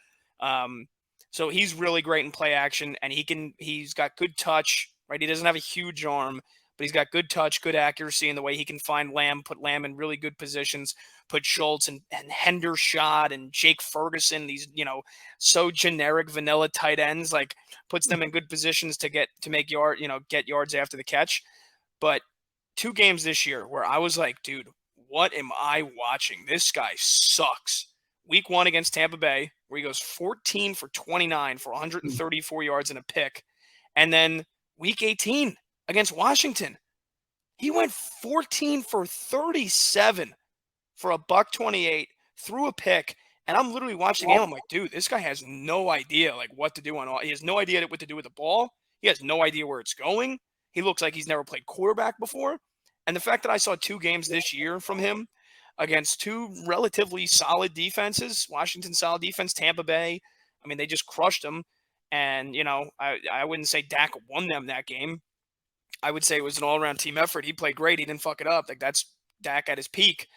So he's really great in play action, and he's got good touch, right? He doesn't have a huge arm, but he's got good touch, good accuracy in the way he can find Lamb, put Lamb in really good positions, put Schultz and Hendershot and Jake Ferguson, these, so generic vanilla tight ends, like puts them in good positions to get yards after the catch. But 2 games this year where I was like, dude, what am I watching? This guy sucks. Week 1 against Tampa Bay, where he goes 14 for 29 for 134 yards and a pick. And then week 18 against Washington, he went 14 for 37 for $128, threw a pick. And I'm literally watching the game. I'm like, dude, this guy has no idea what to do he has no idea what to do with the ball. He has no idea where it's going. He looks like he's never played quarterback before. And the fact that I saw 2 games this year from him against 2 relatively solid defenses, Washington solid defense, Tampa Bay, I mean, they just crushed them. And, I wouldn't say Dak won them that game. I would say it was an all-around team effort. He played great. He didn't fuck it up. Like, that's Dak at his peak.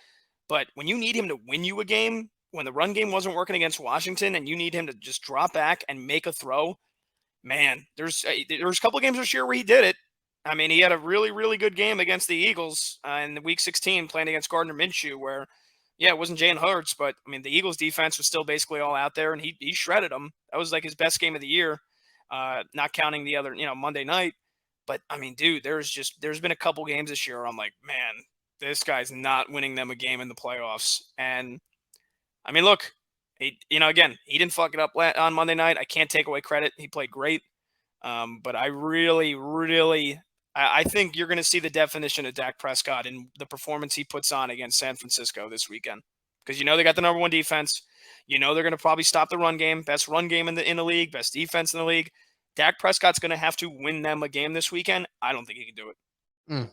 But when you need him to win you a game, when the run game wasn't working against Washington and you need him to just drop back and make a throw, man, there's a couple of games this year where he did it. I mean, he had a really, really good game against the Eagles in the Week 16 playing against Gardner Minshew where, it wasn't Jalen Hurts, but, I mean, the Eagles defense was still basically all out there, and he shredded them. That was like his best game of the year, not counting the other, Monday night. But, I mean, dude, there's been a couple games this year where I'm like, man, this guy's not winning them a game in the playoffs. And, I mean, look, again, he didn't fuck it up on Monday night. I can't take away credit. He played great. But I really, really – I think you're going to see the definition of Dak Prescott in the performance he puts on against San Francisco this weekend. Because they got the number 1 defense. They're going to probably stop the run game. Best run game in the league. Best defense in the league. Dak Prescott's going to have to win them a game this weekend. I don't think he can do it. And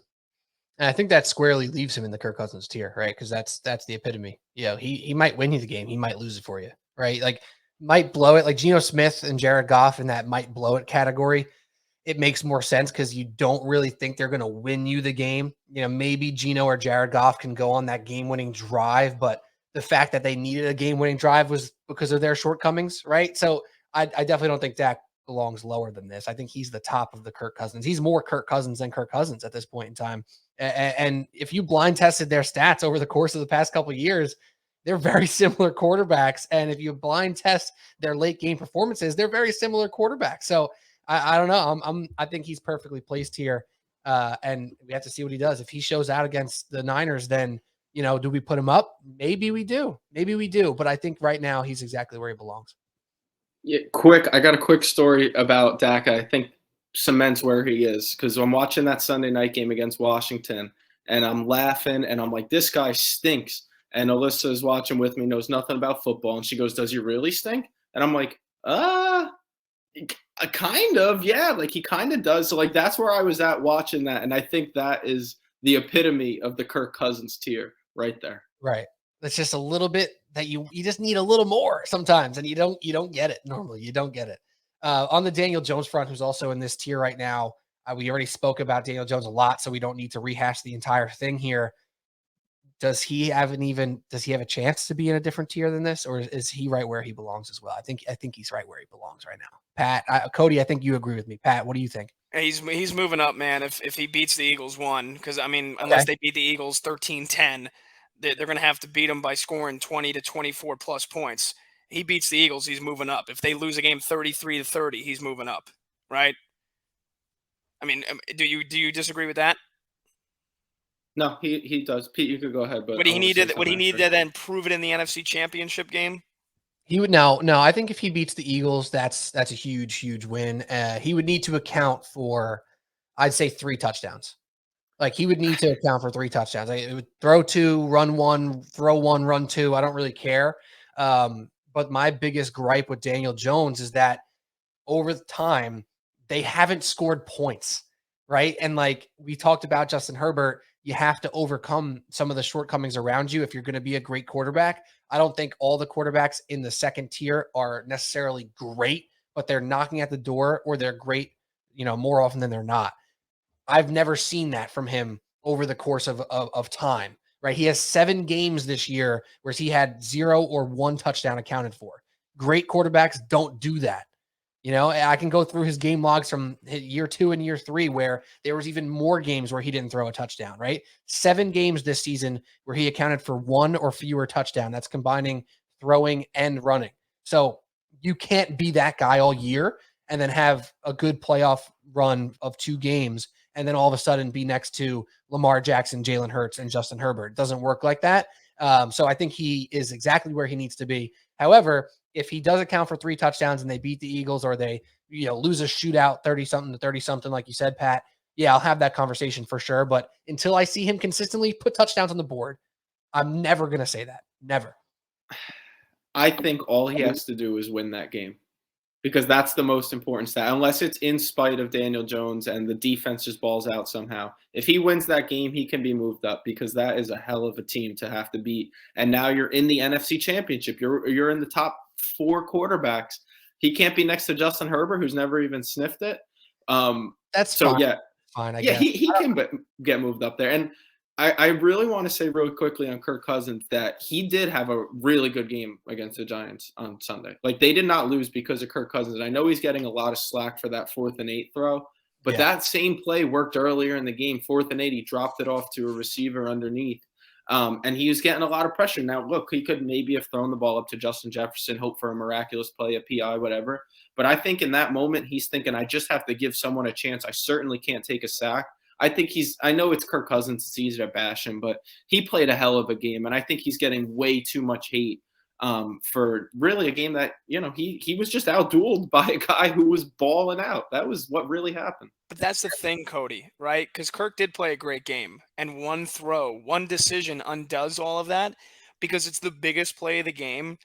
I think that squarely leaves him in the Kirk Cousins tier, right? Because that's the epitome. He might win you the game. He might lose it for you, right? Like, might blow it. Like Geno Smith and Jared Goff in that might blow it category. It makes more sense because you don't really think they're going to win you the game. Maybe Geno or Jared Goff can go on that game-winning drive, but the fact that they needed a game-winning drive was because of their shortcomings, right? So I definitely don't think Dak belongs lower than this. I think he's the top of the Kirk Cousins. He's more Kirk Cousins than Kirk Cousins at this point in time. And if you blind tested their stats over the course of the past couple of years, they're very similar quarterbacks. And if you blind test their late game performances, they're very similar quarterbacks. So I don't know. I think he's perfectly placed here. And we have to see what he does. If he shows out against the Niners, then, do we put him up? Maybe we do. But I think right now he's exactly where he belongs. Yeah, I got a quick story about Dak. I think cements where he is, because I'm watching that Sunday night game against Washington and I'm laughing and I'm like, this guy stinks. And Alyssa is watching with me, knows nothing about football. And she goes, does he really stink? And I'm like, kind of, yeah, like he kind of does. So like that's where I was at watching that, and I think that is the epitome of the Kirk Cousins tier right there. Right. That's just a little bit that you just need a little more sometimes, and you don't get it normally. You don't get it. On the Daniel Jones front, who's also in this tier right now, we already spoke about Daniel Jones a lot, so we don't need to rehash the entire thing here. Does he have a chance to be in a different tier than this, or is he right where he belongs as well? I think he's right where he belongs right now. Pat, Cody, I think you agree with me. Pat, what do you think? He's moving up, man. If he beats the Eagles because I mean, Okay. unless they beat the Eagles 13-10, they're going to have to beat them by scoring 20 to 24 plus points. He beats the Eagles, he's moving up. If they lose a game 33-30, he's moving up, right? I mean, do you disagree with that? No, he does. Pete, you could go ahead, but Would he need to then prove it in the NFC Championship game? He would no. I think if he beats the Eagles, that's a huge win. He would need to account for, I'd say, 3 touchdowns. Like he would need to account for 3 touchdowns. It would throw 2, run 1, throw 1, run 2. I don't really care. But my biggest gripe with Daniel Jones is that over the time they haven't scored points, right? And like we talked about Justin Herbert, you have to overcome some of the shortcomings around you if you're going to be a great quarterback. I don't think all the quarterbacks in the second tier are necessarily great, but they're knocking at the door or they're great, more often than they're not. I've never seen that from him over the course of time, right? He has 7 games this year where he had 0 or 1 touchdown accounted for. Great quarterbacks don't do that. I can go through his game logs from year 2 and year 3 where there was even more games where he didn't throw a touchdown, right? 7 games this season where he accounted for 1 or fewer touchdown. That's combining throwing and running. So you can't be that guy all year and then have a good playoff run of 2 games and then all of a sudden be next to Lamar Jackson, Jalen Hurts, and Justin Herbert. It doesn't work like that. So I think he is exactly where he needs to be. However, if he does account for 3 touchdowns and they beat the Eagles or they, lose a shootout 30-something to 30-something, like you said, Pat, yeah, I'll have that conversation for sure. But until I see him consistently put touchdowns on the board, I'm never going to say that. Never. I think all he has to do is win that game because that's the most important stat, unless it's in spite of Daniel Jones and the defense just balls out somehow. If he wins that game, he can be moved up because that is a hell of a team to have to beat. And now you're in the NFC Championship. You're in the top 4 quarterbacks. He can't be next to Justin Herbert, who's never even sniffed it. That's so fine. Yeah, fine. I yeah, guess. he can get moved up there. And I really want to say really quickly on Kirk Cousins that he did have a really good game against the Giants on Sunday. Like they did not lose because of Kirk Cousins. And I know he's getting a lot of slack for that 4th and 8 throw, but that same play worked earlier in the game. 4th and 8, he dropped it off to a receiver underneath. And he was getting a lot of pressure. Now, look, he could maybe have thrown the ball up to Justin Jefferson, hope for a miraculous play, a PI, whatever. But I think in that moment, he's thinking, I just have to give someone a chance. I certainly can't take a sack. I know it's Kirk Cousins, it's easy to bash him, but he played a hell of a game. And I think he's getting way too much hate for really a game that, he was just outdueled by a guy who was balling out. That was what really happened. But that's the thing, Cody, right? Because Kirk did play a great game, and one throw, one decision undoes all of that because it's the biggest play of the game.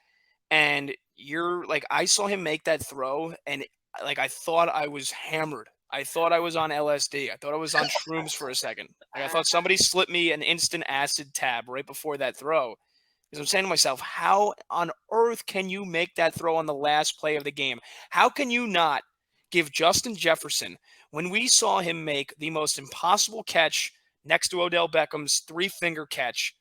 And I saw him make that throw, and I thought I was hammered. I thought I was on LSD. I thought I was on shrooms for a second. I thought somebody slipped me an instant acid tab right before that throw. Because I'm saying to myself, how on earth can you make that throw on the last play of the game? How can you not give Justin Jefferson, when we saw him make the most impossible catch next to Odell Beckham's 3-finger catch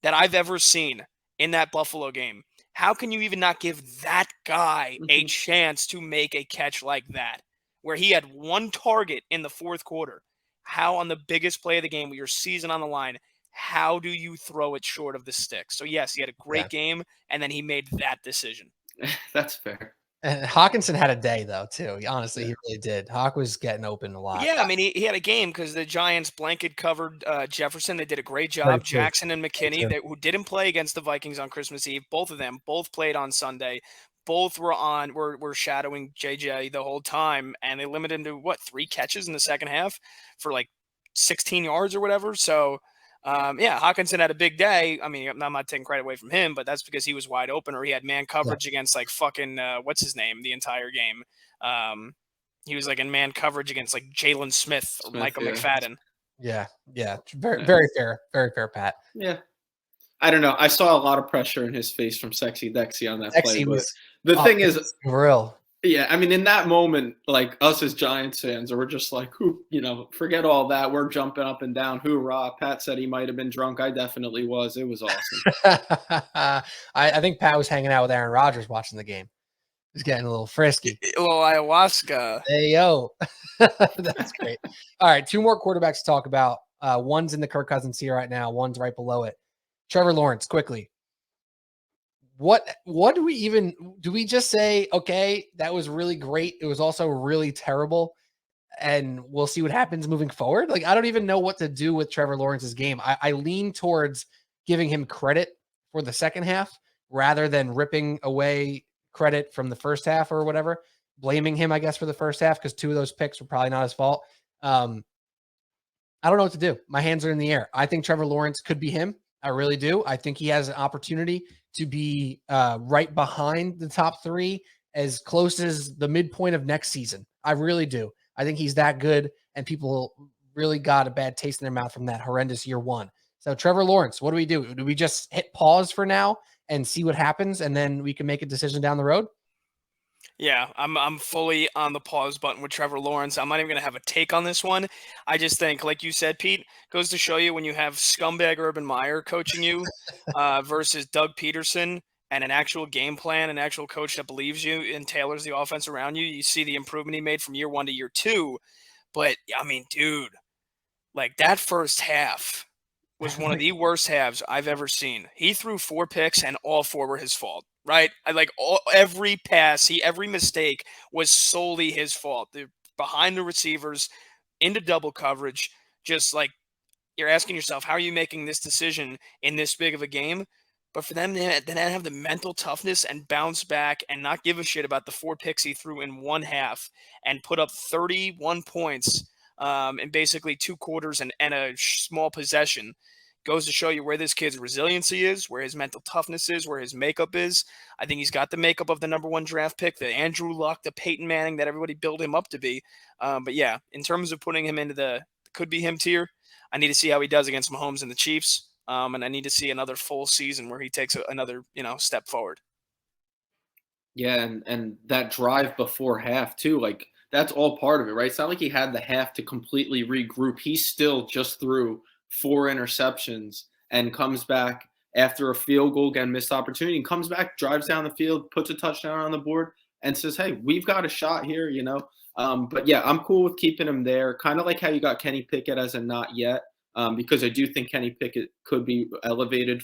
that I've ever seen in that Buffalo game, how can you even not give that guy a chance to make a catch like that, where he had 1 target in the 4th quarter? How on the biggest play of the game with your season on the line, how do you throw it short of the stick? So yes, he had a great game, and then he made that decision. That's fair. And Hawkinson had a day though too. Honestly, he really did. Hawk was getting open a lot. Yeah, I mean, he had a game because the Giants blanket covered Jefferson. They did a great job. Jackson and McKinney, who didn't play against the Vikings on Christmas Eve, both of them, both played on Sunday. Both were shadowing JJ the whole time, and they limited him to 3 catches in the second half for 16 yards or whatever. So, Hawkinson had a big day. I mean, I'm not taking credit away from him, but that's because he was wide open, or he had man coverage against fucking what's his name the entire game. He was in man coverage against Jalen Smith or Michael McFadden. Yeah. Very fair, Pat. Yeah. I don't know. I saw a lot of pressure in his face from Sexy Dexy on that play. But the thing is, real. Yeah, I mean, in that moment, like us as Giants fans, we're just like, who, forget all that. We're jumping up and down. Hoorah. Pat said he might have been drunk. I definitely was. It was awesome. I think Pat was hanging out with Aaron Rodgers watching the game. He's getting a little frisky. A little ayahuasca. Hey, yo. That's great. All right, 2 more quarterbacks to talk about. One's in the Kirk Cousins tier right now. One's right below it. Trevor Lawrence, quickly. What do we just say, okay, that was really great. It was also really terrible, and we'll see what happens moving forward? Like, I don't even know what to do with Trevor Lawrence's game. I lean towards giving him credit for the second half rather than ripping away credit from the first half or whatever, blaming him, I guess, for the first half, because 2 of those picks were probably not his fault. I don't know what to do. My hands are in the air. I think Trevor Lawrence could be him. I really do. I think he has an opportunity to be right behind the top 3, as close as the midpoint of next season. I really do. I think he's that good, and people really got a bad taste in their mouth from that horrendous year 1. So Trevor Lawrence, what do we do? Do we just hit pause for now and see what happens, and then we can make a decision down the road? Yeah, I'm fully on the pause button with Trevor Lawrence. I'm not even going to have a take on this one. I just think, like you said, Pete, goes to show you when you have scumbag Urban Meyer coaching you versus Doug Peterson and an actual game plan, an actual coach that believes you and tailors the offense around you, you see the improvement he made from year 1 to year 2. But, I mean, dude, like that first half was one of the worst halves I've ever seen. He threw 4 picks, and all 4 were his fault. Right? Every pass, every mistake was solely his fault. They're behind the receivers, into double coverage. Just like, you're asking yourself, how are you making this decision in this big of a game? But for them to then have the mental toughness and bounce back and not give a shit about the 4 picks he threw in one half and put up 31 points in basically 2 quarters and a small possession, goes to show you where this kid's resiliency is, where his mental toughness is, where his makeup is. I think he's got the makeup of the number 1 draft pick, the Andrew Luck, the Peyton Manning that everybody built him up to be. But yeah, in terms of putting him into the could be him tier, I need to see how he does against Mahomes and the Chiefs. And I need to see another full season where he takes another, step forward. Yeah, and that drive before half too, like that's all part of it, right? It's not like he had the half to completely regroup. He still just threw 4 interceptions and comes back after a field goal, again, missed opportunity, and comes back, drives down the field, puts a touchdown on the board, and says, hey, we've got a shot here, But yeah, I'm cool with keeping him there. Kind of like how you got Kenny Pickett as a not yet, because I do think Kenny Pickett could be elevated.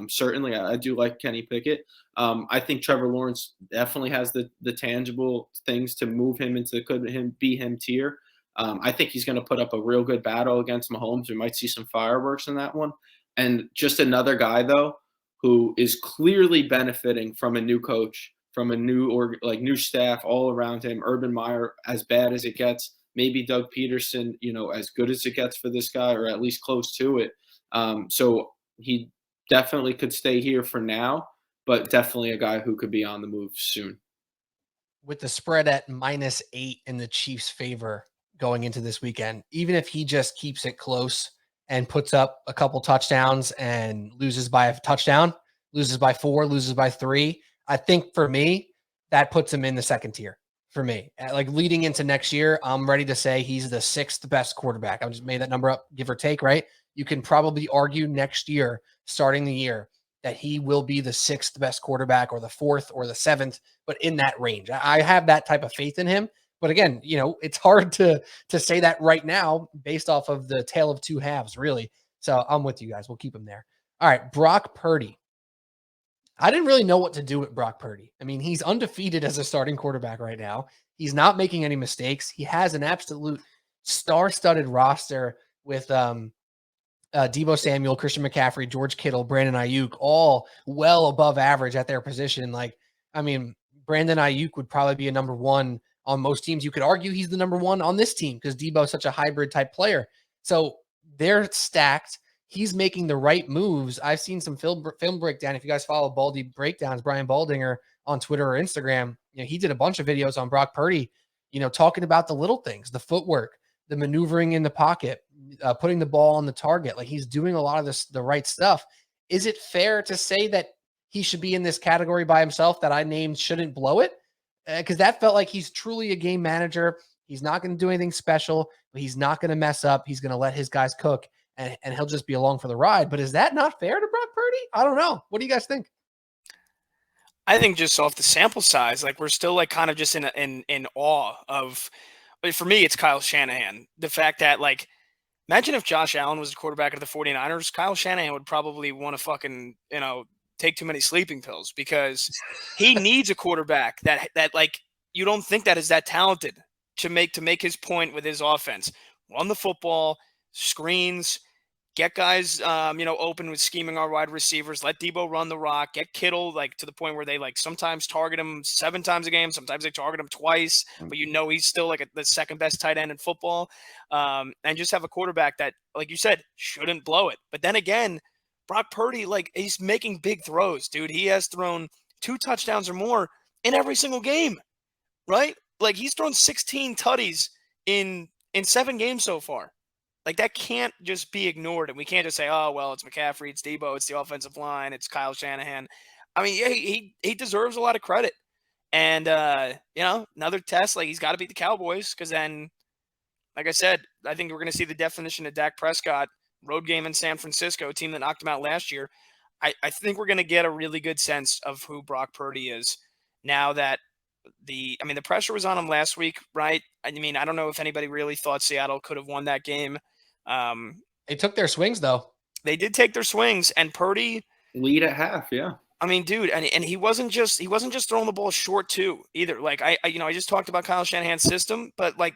Certainly, I do like Kenny Pickett. I think Trevor Lawrence definitely has the tangible things to move him into could him be him tier. I think he's going to put up a real good battle against Mahomes. We might see some fireworks in that one. And just another guy, though, who is clearly benefiting from a new coach, from a new staff all around him. Urban Meyer, as bad as it gets. Maybe Doug Peterson, as good as it gets for this guy, or at least close to it. So he definitely could stay here for now, but definitely a guy who could be on the move soon. With the spread at -8 in the Chiefs' favor going into this weekend, even if he just keeps it close and puts up a couple touchdowns and loses by a touchdown, loses by 4, loses by 3, I think for me, that puts him in the second tier for me. Like leading into next year, I'm ready to say he's the 6th best quarterback. I just made that number up, give or take, right? You can probably argue next year, starting the year, that he will be the 6th best quarterback or the 4th or the 7th, but in that range. I have that type of faith in him. But again, it's hard to say that right now based off of the tale of 2 halves, really. So I'm with you guys. We'll keep him there. All right, Brock Purdy. I didn't really know what to do with Brock Purdy. I mean, he's undefeated as a starting quarterback right now. He's not making any mistakes. He has an absolute star-studded roster with Deebo Samuel, Christian McCaffrey, George Kittle, Brandon Ayuk, all well above average at their position. Brandon Ayuk would probably be a number 1 on most teams. You could argue he's the number 1 on this team because Deebo is such a hybrid type player. So they're stacked. He's making the right moves. I've seen some film breakdown. If you guys follow Baldy Breakdowns, Brian Baldinger on Twitter or Instagram, he did a bunch of videos on Brock Purdy, talking about the little things, the footwork, the maneuvering in the pocket, putting the ball on the target. Like he's doing a lot of the right stuff. Is it fair to say that he should be in this category by himself that I named shouldn't blow it? because that felt like he's truly a game manager. He's not going to do anything special, but he's not going to mess up. He's going to let his guys cook, and he'll just be along for the ride. But is that not fair to Brock Purdy? I don't know. What do you guys think? I think just off the sample size, like we're still like kind of just in awe of. But for me, it's Kyle Shanahan. The fact that like, imagine if Josh Allen was the quarterback of the 49ers, Kyle Shanahan would probably want to fucking take too many sleeping pills because he needs a quarterback that like you don't think that is that talented to make his point with his offense. Run the football, screens, get guys, open with scheming our wide receivers. Let Debo run the rock. Get Kittle like to the point where they like sometimes target him 7 times a game. Sometimes they target him twice, but he's still like the second best tight end in football. And just have a quarterback that, like you said, shouldn't blow it. But then again, Brock Purdy, like he's making big throws, dude. He has thrown 2 touchdowns or more in every single game, right? Like he's thrown 16 tutties in 7 games so far. Like that can't just be ignored, and we can't just say, "Oh, well, it's McCaffrey, it's Debo, it's the offensive line, it's Kyle Shanahan." I mean, yeah, he deserves a lot of credit, and another test. Like he's got to beat the Cowboys because then, like I said, I think we're going to see the definition of Dak Prescott road game in San Francisco, a team that knocked him out last year. I think we're going to get a really good sense of who Brock Purdy is now that the pressure was on him last week, right? I mean, I don't know if anybody really thought Seattle could have won that game. They took their swings though. They did take their swings, and Purdy lead at half. Yeah. I mean, dude, and he wasn't just throwing the ball short too either. Like I just talked about Kyle Shanahan's system, but like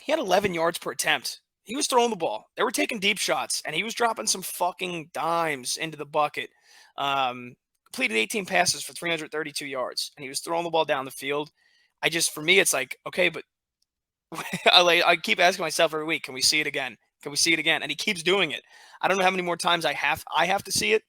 he had 11 yards per attempt. He was throwing the ball. They were taking deep shots, and he was dropping some fucking dimes into the bucket. Completed 18 passes for 332 yards, and he was throwing the ball down the field. For me, it's like, okay, but I keep asking myself every week, can we see it again? Can we see it again? And he keeps doing it. I don't know how many more times I have to see it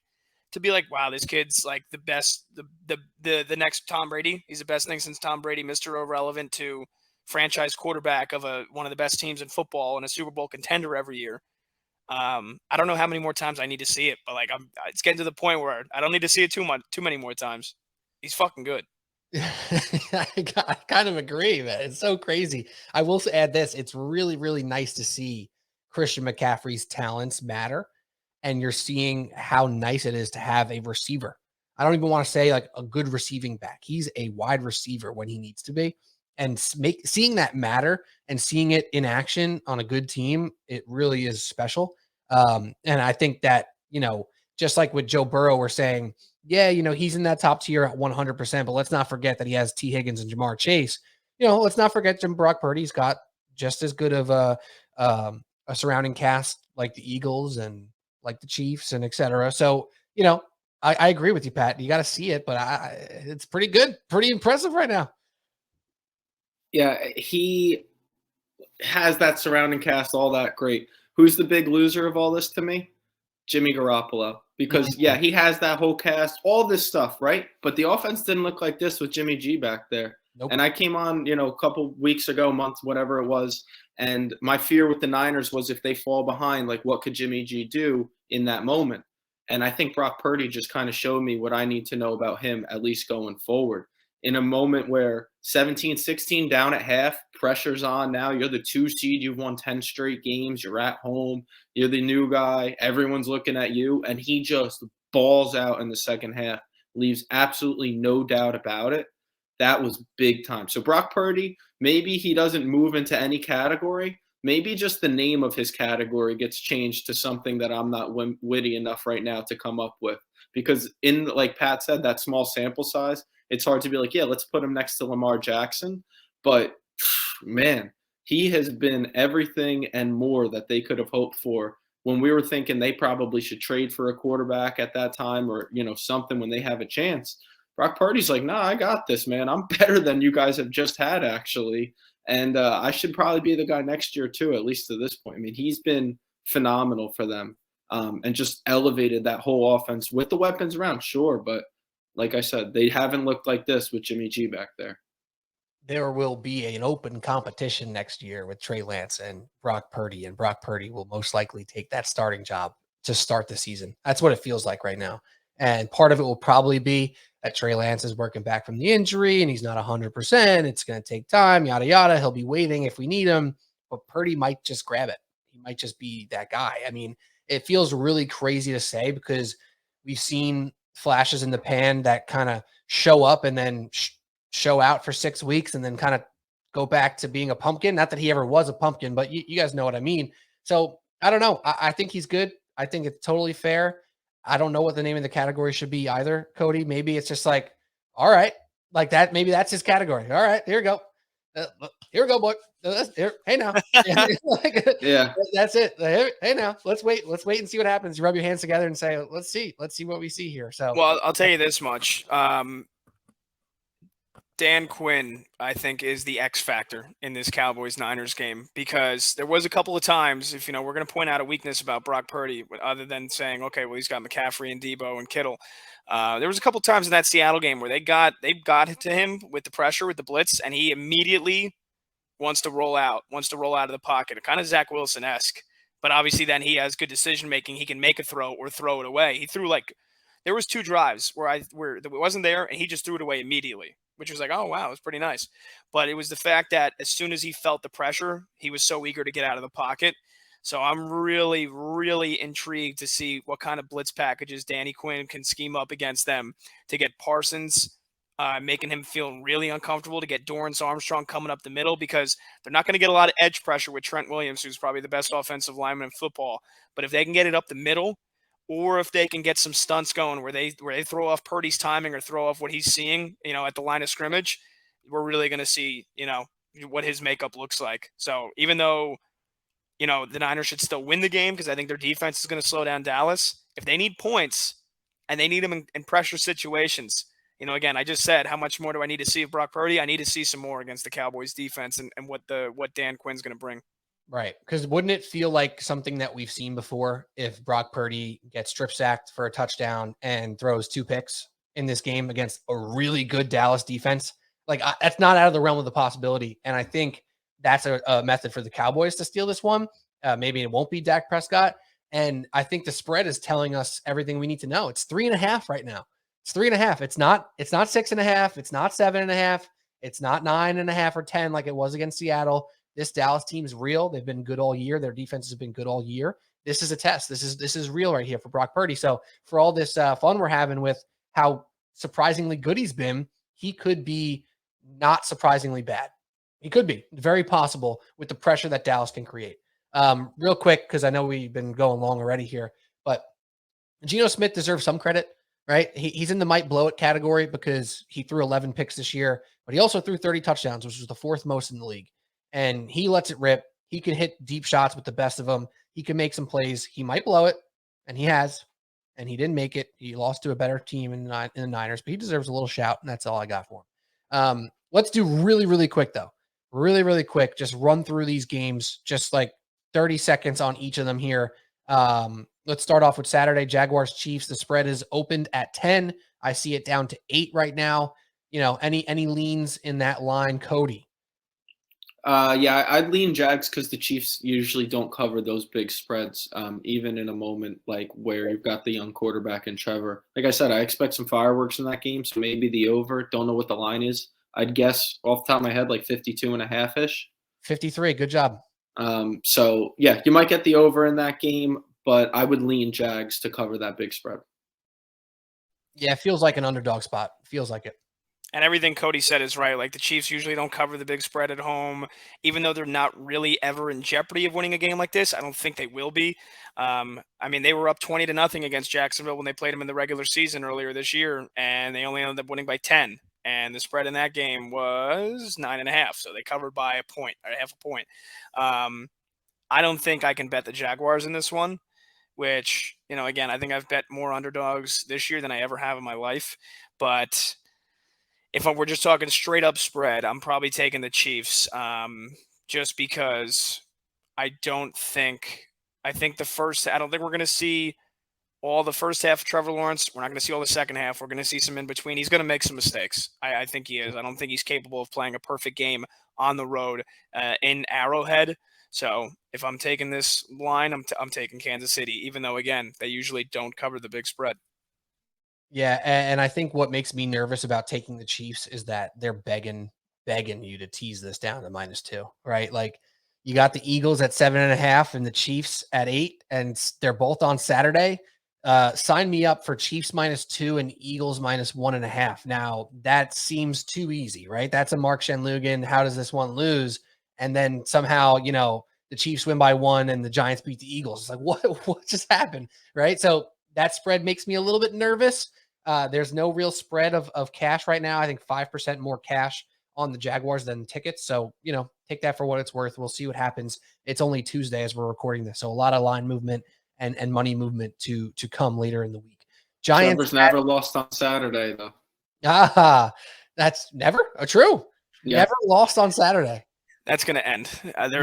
to be like, wow, this kid's like the best, the next Tom Brady. He's the best thing since Tom Brady, Mr. Irrelevant to franchise quarterback of one of the best teams in football and a Super Bowl contender every year. I don't know how many more times I need to see it, but like it's getting to the point where I don't need to see it too many more times. He's fucking good. I kind of agree, man. It's so crazy. I will add this. It's really, really nice to see Christian McCaffrey's talents matter. And you're seeing how nice it is to have a receiver. I don't even want to say like a good receiving back. He's a wide receiver when he needs to be. And seeing that matter and seeing it in action on a good team, it really is special. And I think that, just like with Joe Burrow, we're saying, yeah, he's in that top tier at 100%, but let's not forget that he has T. Higgins and Jamar Chase. Let's not forget Brock Purdy's got just as good of a surrounding cast like the Eagles and like the Chiefs and et cetera. So, I agree with you, Pat. You got to see it, but it's pretty good, pretty impressive right now. Yeah, he has that surrounding cast, all that great. Who's the big loser of all this to me? Jimmy Garoppolo. Because, yeah, he has that whole cast, all this stuff, right? But the offense didn't look like this with Jimmy G back there. Nope. And I came on, a couple weeks ago, months, whatever it was, and my fear with the Niners was if they fall behind, like what could Jimmy G do in that moment? And I think Brock Purdy just kind of showed me what I need to know about him, at least going forward. In a moment where 17-16 down at half, pressure's on now. You're the 2 seed. You've won 10 straight games. You're at home. You're the new guy. Everyone's looking at you. And he just balls out in the second half, leaves absolutely no doubt about it. That was big time. So Brock Purdy, maybe he doesn't move into any category. Maybe just the name of his category gets changed to something that I'm not witty enough right now to come up with. Because like Pat said, that small sample size, it's hard to be like, yeah, let's put him next to Lamar Jackson. But, man, he has been everything and more that they could have hoped for when we were thinking they probably should trade for a quarterback at that time or, something when they have a chance. Brock Purdy's like, nah, I got this, man. I'm better than you guys have just had, actually. And I should probably be the guy next year, too, at least to this point. I mean, he's been phenomenal for them and just elevated that whole offense with the weapons around, sure, but like I said, they haven't looked like this with Jimmy G back there. There will be an open competition next year with Trey Lance and Brock Purdy, and Brock Purdy will most likely take that starting job to start the season. That's what it feels like right now. And part of it will probably be that Trey Lance is working back from the injury and he's not 100%. It's going to take time, yada, yada. He'll be waiting if we need him, but Purdy might just grab it. He might just be that guy. I mean, it feels really crazy to say because we've seen flashes in the pan that kind of show up and then show out for 6 weeks and then kind of go back to being a pumpkin. Not that he ever was a pumpkin, but you guys know what I mean. So I don't know. I think he's good. I think it's totally fair. I don't know what the name of the category should be either, Cody. Maybe it's just like, all right, like that. Maybe that's his category. All right, here we go. Here we go, boy. Hey now. Yeah. That's it. Hey now, let's wait and see what happens. You rub your hands together and say, let's see what we see here. So, well, I'll tell you this much. Dan Quinn, I think, is the X factor in this Cowboys-Niners game because there was a couple of times, if we're going to point out a weakness about Brock Purdy, other than saying, okay, well, he's got McCaffrey and Debo and Kittle. There was a couple of times in that Seattle game where they got to him with the pressure, with the blitz, and he immediately wants to roll out of the pocket, kind of Zach Wilson-esque. But obviously, then he has good decision making. He can make a throw or throw it away. He threw there was 2 drives where it wasn't there, and he just threw it away immediately, which was like, oh, wow, it was pretty nice. But it was the fact that as soon as he felt the pressure, he was so eager to get out of the pocket. So I'm really, really intrigued to see what kind of blitz packages Danny Quinn can scheme up against them to get Parsons, making him feel really uncomfortable, to get Dorrance Armstrong coming up the middle, because they're not going to get a lot of edge pressure with Trent Williams, who's probably the best offensive lineman in football. But if they can get it up the middle, or if they can get some stunts going where they throw off Purdy's timing or throw off what he's seeing, at the line of scrimmage, we're really going to see, what his makeup looks like. So even though, the Niners should still win the game because I think their defense is going to slow down Dallas, if they need points and they need them in pressure situations, again, I just said, how much more do I need to see of Brock Purdy? I need to see some more against the Cowboys defense and what Dan Quinn's going to bring. Right. Because wouldn't it feel like something that we've seen before if Brock Purdy gets strip sacked for a touchdown and throws 2 picks in this game against a really good Dallas defense? Like, that's not out of the realm of the possibility. And I think that's a method for the Cowboys to steal this one. Maybe it won't be Dak Prescott. And I think the spread is telling us everything we need to know. It's 3.5 right now. It's 3.5. It's not 6.5. It's not 7.5. It's not 9.5 or 10 like it was against Seattle. This Dallas team is real. They've been good all year. Their defense has been good all year. This is a test. This is real right here for Brock Purdy. So for all this fun we're having with how surprisingly good he's been, he could be not surprisingly bad. He could be very possible with the pressure that Dallas can create. Real quick, because I know we've been going long already here, but Geno Smith deserves some credit, right? He's in the might blow it category because he threw 11 picks this year, but he also threw 30 touchdowns, which was the 4th most in the league. And he lets it rip. He can hit deep shots with the best of them. He can make some plays. He might blow it, and he has, and he didn't make it. He lost to a better team in the Niners, but he deserves a little shout, and that's all I got for him. Let's do really, really quick, though. Really, really quick. Just run through these games, just like 30 seconds on each of them here. Let's start off with Saturday, Jaguars Chiefs. The spread is opened at 10. I see it down to 8 right now. Any leans in that line, Cody? Yeah, I'd lean Jags because the Chiefs usually don't cover those big spreads, even in a moment like where you've got the young quarterback in Trevor. Like I said, I expect some fireworks in that game, so maybe the over. Don't know what the line is. I'd guess off the top of my head like 52.5-ish. 53. Good job. So, yeah, you might get the over in that game, but I would lean Jags to cover that big spread. Yeah, it feels like an underdog spot. Feels like it. And everything Cody said is right. Like, the Chiefs usually don't cover the big spread at home, even though they're not really ever in jeopardy of winning a game like this. I don't think they will be. They were up 20-0 against Jacksonville when they played them in the regular season earlier this year, and they only ended up winning by 10. And the spread in that game was 9.5. So they covered by a point, or half a point. I don't think I can bet the Jaguars in this one, which, again, I think I've bet more underdogs this year than I ever have in my life. But if we're just talking straight up spread, I'm probably taking the Chiefs, just because I think I don't think we're going to see all the first half of Trevor Lawrence. We're not going to see all the second half. We're going to see some in between. He's going to make some mistakes. I think he is. I don't think he's capable of playing a perfect game on the road in Arrowhead. So if I'm taking this line, I'm taking Kansas City, even though, again, they usually don't cover the big spread. Yeah, and I think what makes me nervous about taking the Chiefs is that they're begging you to tease this down to -2, right? Like, you got the Eagles at 7.5 and the Chiefs at 8, and they're both on Saturday. Sign me up for Chiefs -2 and Eagles -1.5. Now, that seems too easy, right? That's a Mark Shanlugan. How does this one lose? And then somehow, the Chiefs win by 1 and the Giants beat the Eagles. It's like, what just happened, right? So that spread makes me a little bit nervous. There's no real spread of cash right now. I think 5% more cash on the Jaguars than tickets. So, take that for what it's worth. We'll see what happens. It's only Tuesday as we're recording this. So a lot of line movement and money movement to come later in the week. Giants. Trevor's never lost on Saturday, though. That's never true. Yeah. Never lost on Saturday. That's going to end.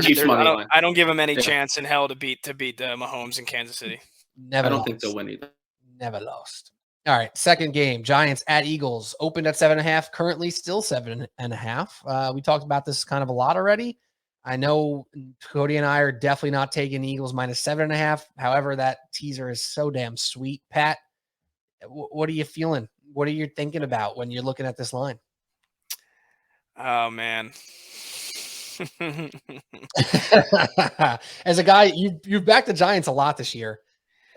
Chiefs money line. I don't give them any chance in hell to beat Mahomes in Kansas City. Never. I don't lost. think they'll win either. Never lost. All right, second game, Giants at Eagles, opened at 7.5, currently still 7.5. We talked about this kind of a lot already. I know Cody and I are definitely not taking Eagles -7.5. However, that teaser is so damn sweet. Pat, what are you feeling? What are you thinking about when you're looking at this line? Oh, man. As a guy, you've backed the Giants a lot this year.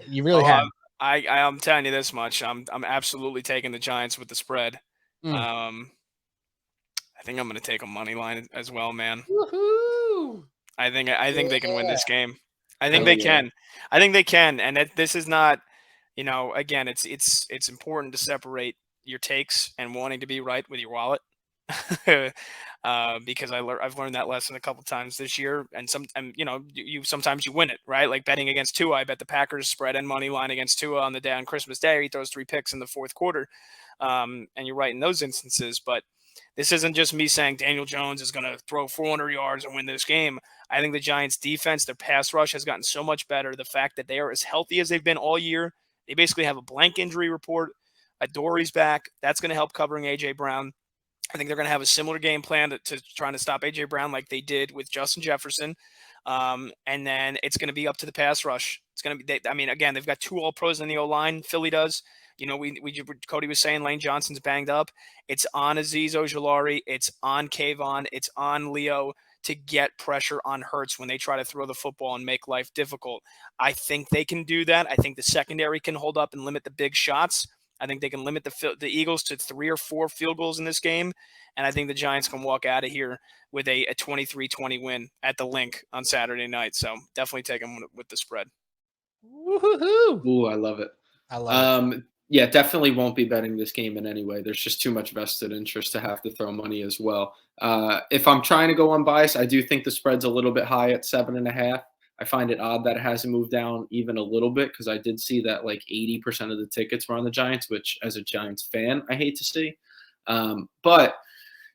You really have. I'm telling you this much. I'm absolutely taking the Giants with the spread. I think I'm going to take a money line as well, man. Woohoo! I think they can win this game. I think they can. I think they can. And this is not, again, it's important to separate your takes and wanting to be right with your wallet. Because I've learned that lesson a couple times this year, and you sometimes you win it, right? Like betting against Tua, I bet the Packers spread and money line against Tua on the day on Christmas Day. He throws 3 picks in the fourth quarter, and you're right in those instances. But this isn't just me saying Daniel Jones is going to throw 400 yards and win this game. I think the Giants' defense, their pass rush has gotten so much better. The fact that they are as healthy as they've been all year, they basically have a blank injury report. Adory's back. That's going to help covering A.J. Brown. I think they're going to have a similar game plan to trying to stop A.J. Brown like they did with Justin Jefferson. And then it's going to be up to the pass rush. It's going to be, again, they've got 2 All-Pros in the O-line. Philly does. Cody was saying Lane Johnson's banged up. It's on Azeez Ojulari. It's on Kayvon. It's on Leo to get pressure on Hurts when they try to throw the football and make life difficult. I think they can do that. I think the secondary can hold up and limit the big shots. I think they can limit the Eagles to 3 or 4 field goals in this game, and I think the Giants can walk out of here with a 23-20 win at the Link on Saturday night. So definitely take them with the spread. Woohoo! Ooh, I love it. I love it. Yeah, definitely won't be betting this game in any way. There's just too much vested interest to have to throw money as well. If I'm trying to go unbiased, I do think the spread's a little bit high at 7.5. I find it odd that it hasn't moved down even a little bit because I did see that like 80% of the tickets were on the Giants, which as a Giants fan, I hate to see. But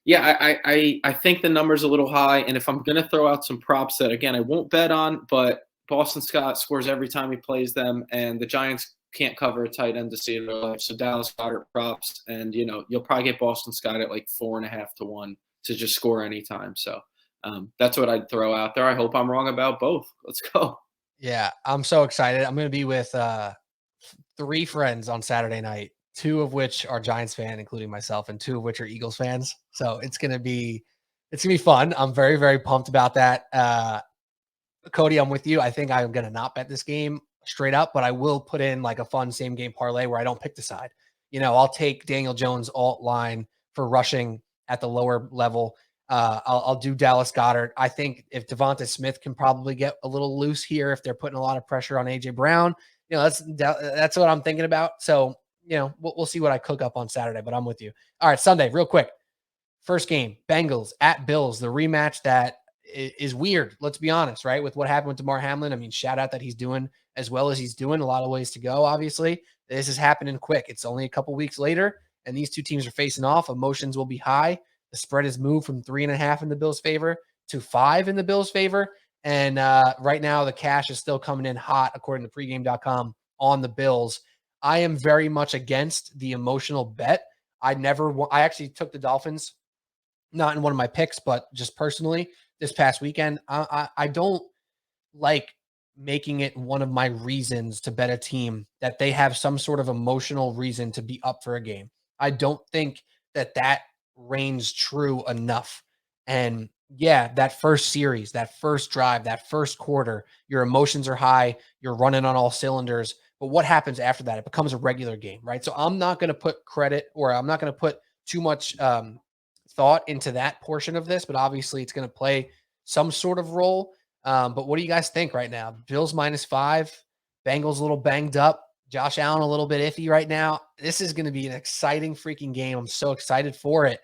yeah, I think the number's a little high. And if I'm going to throw out some props that, again, I won't bet on, but Boston Scott scores every time he plays them, and the Giants can't cover a tight end to save their life. So Dallas Goedert props, and, you'll probably get Boston Scott at like 4.5 to 1 to just score anytime. So that's what I'd throw out there. I hope I'm wrong about both. Let's go. Yeah, I'm so excited. I'm going to be with 3 friends on Saturday night, 2 of which are Giants fan, including myself, and 2 of which are Eagles fans. So it's going to be fun. I'm very, very pumped about that. Cody, I'm with you. I think I'm going to not bet this game straight up, but I will put in like a fun same game parlay where I don't pick the side. I'll take Daniel Jones alt line for rushing at the lower level. I'll do Dallas Goedert. I think if Devonta Smith can probably get a little loose here if they're putting a lot of pressure on A.J. Brown, that's what I'm thinking about. So, we'll see what I cook up on Saturday, but I'm with you. All right, Sunday, real quick. First game, Bengals at Bills, the rematch that is weird. Let's be honest, right? With what happened with DeMar Hamlin, I mean, shout out that he's doing as well as he's doing. A lot of ways to go, obviously. This is happening quick. It's only a couple weeks later, and these 2 teams are facing off. Emotions will be high. The spread has moved from 3.5 in the Bills' favor to 5 in the Bills' favor. And right now, the cash is still coming in hot, according to pregame.com, on the Bills. I am very much against the emotional bet. I actually took the Dolphins, not in one of my picks, but just personally this past weekend. I don't like making it one of my reasons to bet a team that they have some sort of emotional reason to be up for a game. I don't think that reigns true enough. And yeah, that first series, that first drive, that first quarter, your emotions are high, you're running on all cylinders. But what happens after that? It becomes a regular game, right? So I'm not going to put credit, or I'm not going to put too much thought into that portion of this, but obviously it's going to play some sort of role. But what do you guys think right now? Bills -5, Bengals a little banged up, Josh Allen a little bit iffy right now. This is going to be an exciting freaking game. I'm so excited for it.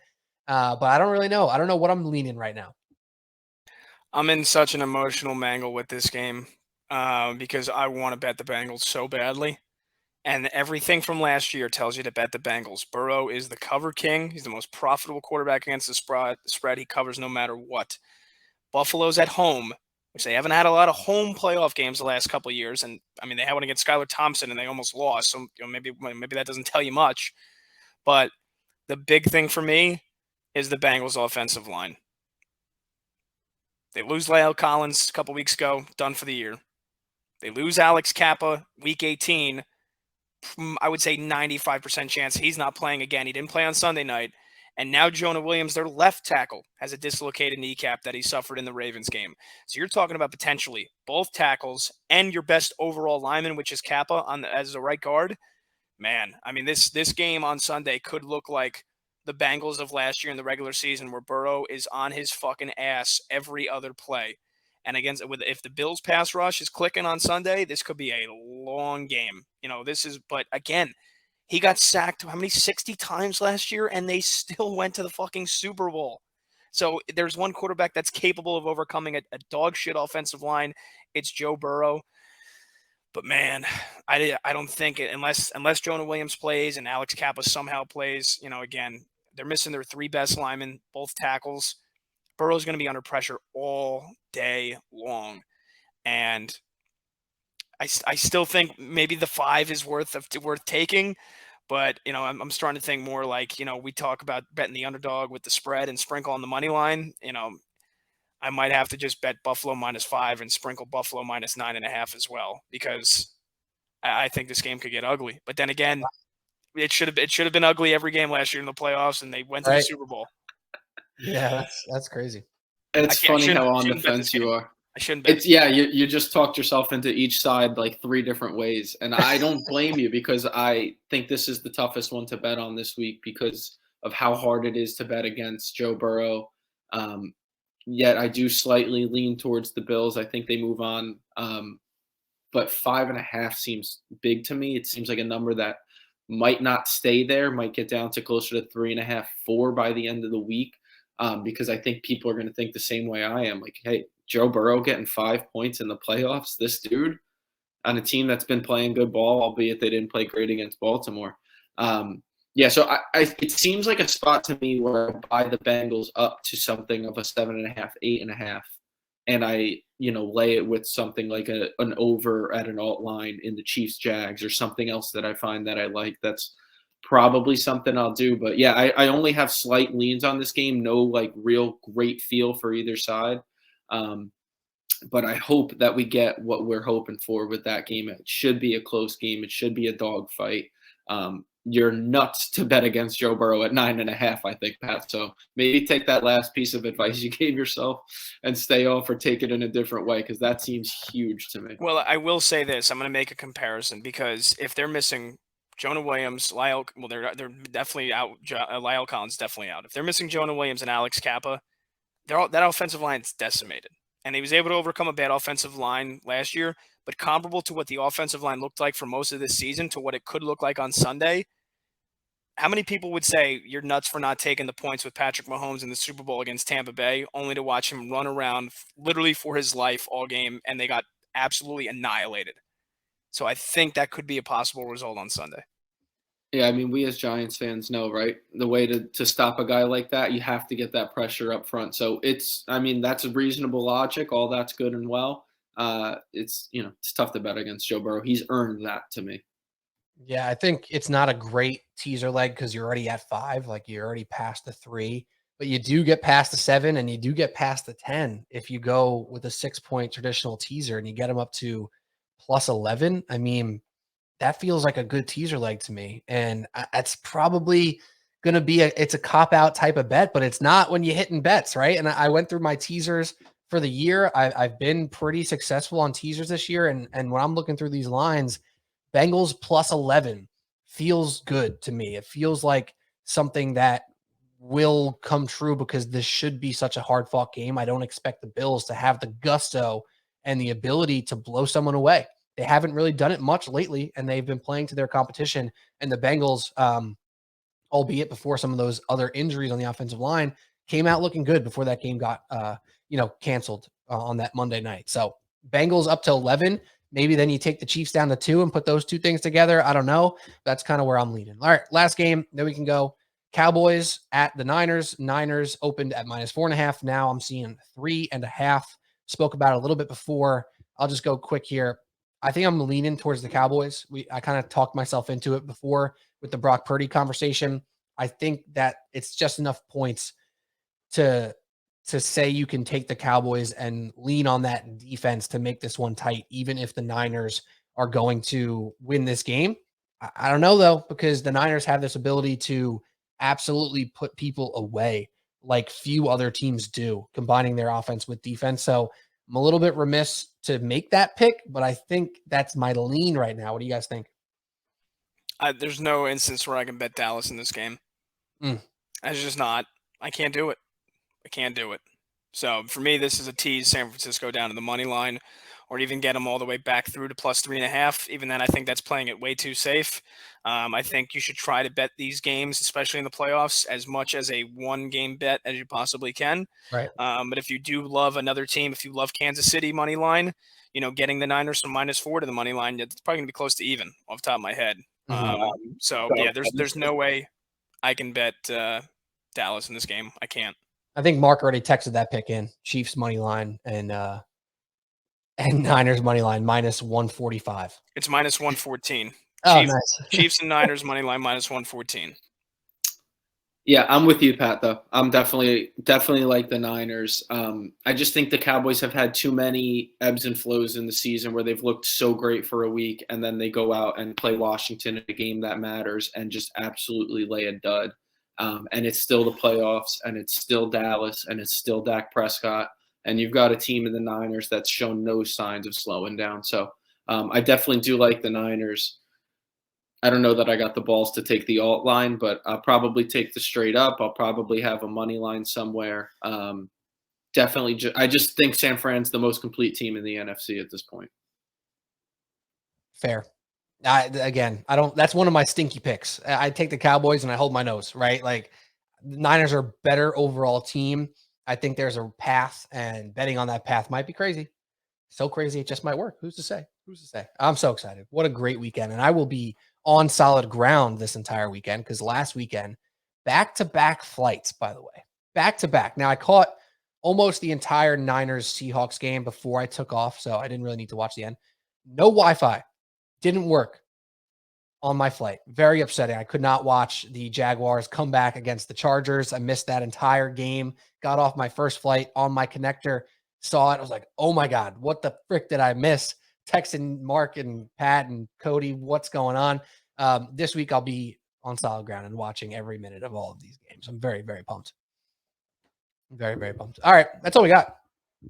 But I don't really know. I don't know what I'm leaning right now. I'm in such an emotional mangle with this game because I want to bet the Bengals so badly. And everything from last year tells you to bet the Bengals. Burrow is the cover king. He's the most profitable quarterback against the spread. He covers no matter what. Buffalo's at home, which they haven't had a lot of home playoff games the last couple of years. And I mean, they had one against Skylar Thompson and they almost lost. So maybe that doesn't tell you much. But the big thing for me is the Bengals offensive line. They lose La'el Collins a couple weeks ago, done for the year. They lose Alex Kappa week 18. I would say 95% chance he's not playing again. He didn't play on Sunday night. And now Jonah Williams, their left tackle, has a dislocated kneecap that he suffered in the Ravens game. So you're talking about potentially both tackles and your best overall lineman, which is Kappa as a right guard. Man, I mean, this game on Sunday could look like the Bengals of last year in the regular season, where Burrow is on his fucking ass every other play. And if the Bills pass rush is clicking on Sunday, this could be a long game. But again, he got sacked how many 60 times last year, and they still went to the fucking Super Bowl. So there's one quarterback that's capable of overcoming a dog shit offensive line. It's Joe Burrow. But man, I don't think it, unless Jonah Williams plays and Alex Kappa somehow plays, again, they're missing their three best linemen, both tackles. Burrow's going to be under pressure all day long. And I still think maybe the 5 is worth taking. But, I'm starting to think more like, we talk about betting the underdog with the spread and sprinkle on the money line. I might have to just bet Buffalo -5 and sprinkle Buffalo -9.5 as well, because I think this game could get ugly. But then again, it should have been ugly every game last year in the playoffs, and they went to the Super Bowl. Yeah, that's crazy. It's funny how on the fence you are. I shouldn't bet. You just talked yourself into each side like 3 different ways, and I don't blame you, because I think this is the toughest one to bet on this week because of how hard it is to bet against Joe Burrow. Yet I do slightly lean towards the Bills. I think they move on. But 5.5 seems big to me. It seems like a number that might not stay there, might get down to closer to 3.5, 4 by the end of the week. Because I think people are going to think the same way I am. Like, hey, Joe Burrow getting 5 points in the playoffs, this dude on a team that's been playing good ball, albeit they didn't play great against Baltimore. So it seems like a spot to me where I buy the Bengals up to something of a 7.5, 8.5, and I lay it with something like an over at an alt line in the Chiefs Jags or something else that I find that I like. That's probably something I'll do. But yeah, I only have slight leans on this game. No like real great feel for either side. But I hope that we get what we're hoping for with that game. It should be a close game. It should be a dogfight. You're nuts to bet against Joe Burrow at 9.5, I think, Pat. So maybe take that last piece of advice you gave yourself and stay off, or take it in a different way, because that seems huge to me. Well, I will say this. I'm going to make a comparison, because if they're missing Jonah Williams, they're definitely out. La'el Collins definitely out. If they're missing Jonah Williams and Alex Kappa, that offensive line is decimated. And he was able to overcome a bad offensive line last year, but comparable to what the offensive line looked like for most of this season to what it could look like on Sunday. How many people would say you're nuts for not taking the points with Patrick Mahomes in the Super Bowl against Tampa Bay, only to watch him run around literally for his life all game, and they got absolutely annihilated? So I think that could be a possible result on Sunday. Yeah, I mean, we as Giants fans know, right? The way to stop a guy like that, you have to get that pressure up front. So that's a reasonable logic. All that's good and well. It's tough to bet against Joe Burrow. He's earned that to me. Yeah, I think it's not a great teaser leg because you're already at 5. Like, you're already past the 3. but you do get past the 7 and you do get past the 10 if you go with a 6-point traditional teaser and you get them up to plus 11. I mean, that feels like a good teaser leg to me. And it's probably going to be it's a cop out type of bet, but it's not when you hitting bets, right? And I went through my teasers for the year. I've been pretty successful on teasers this year. And when I'm looking through these lines, Bengals plus 11 feels good to me. It feels like something that will come true because this should be such a hard fought game. I don't expect the Bills to have the gusto and the ability to blow someone away. They haven't really done it much lately, and they've been playing to their competition. And the Bengals, albeit before some of those other injuries on the offensive line, came out looking good before that game got, canceled on that Monday night. So Bengals up to 11. Maybe then you take the Chiefs down to 2 and put those two things together. I don't know. That's kind of where I'm leaning. All right, last game. Then we can go Cowboys at the Niners. Niners opened at -4.5. Now I'm seeing 3.5. Spoke about it a little bit before. I'll just go quick here. I think I'm leaning towards the Cowboys. I kind of talked myself into it before with the Brock Purdy conversation. I think that it's just enough points to say you can take the Cowboys and lean on that defense to make this one tight, even if the Niners are going to win this game. I don't know, though, because the Niners have this ability to absolutely put people away like few other teams do, combining their offense with defense. So I'm a little bit remiss to make that pick, but I think that's my lean right now. What do you guys think? There's no instance where I can bet Dallas in this game. It's just not. I can't do it. I can't do it. So for me, this is a tease San Francisco down to the money line, or even get them all the way back through to plus 3.5. Even then, I think that's playing it way too safe. I think you should try to bet these games, especially in the playoffs, as much as a one-game bet as you possibly can. Right. But if you do love another team, if you love Kansas City money line, getting the Niners from -4 to the money line, it's probably going to be close to even off the top of my head. There's no way I can bet Dallas in this game. I can't. I think Mark already texted that pick in. Chiefs money line and Niners money line -145. It's -114. Oh, nice. Chiefs and Niners money line -114. Yeah, I'm with you, Pat, though. I'm definitely like the Niners. I just think the Cowboys have had too many ebbs and flows in the season where they've looked so great for a week and then they go out and play Washington in a game that matters and just absolutely lay a dud. And it's still the playoffs, and it's still Dallas, and it's still Dak Prescott. And you've got a team in the Niners that's shown no signs of slowing down. So I definitely do like the Niners. I don't know that I got the balls to take the alt line, but I'll probably take the straight up. I'll probably have a money line somewhere. Definitely. I just think San Fran's the most complete team in the NFC at this point. Fair. That's one of my stinky picks. I take the Cowboys and I hold my nose, right? Like the Niners are a better overall team. I think there's a path, and betting on that path might be crazy. So crazy, it just might work. Who's to say? I'm so excited. What a great weekend. And I will be on solid ground this entire weekend because last weekend, back-to-back flights, by the way. Back-to-back. Now, I caught almost the entire Niners-Seahawks game before I took off, so I didn't really need to watch the end. No Wi-Fi. Didn't work on my flight. Very upsetting. I could not watch the Jaguars come back against the Chargers. I missed that entire game. Got off my first flight on my connector, saw it. I was like, oh my God, what the frick did I miss? Texting Mark and Pat and Cody, what's going on? This week I'll be on solid ground and watching every minute of all of these games. I'm very, very pumped. Very, very pumped. All right, that's all we got.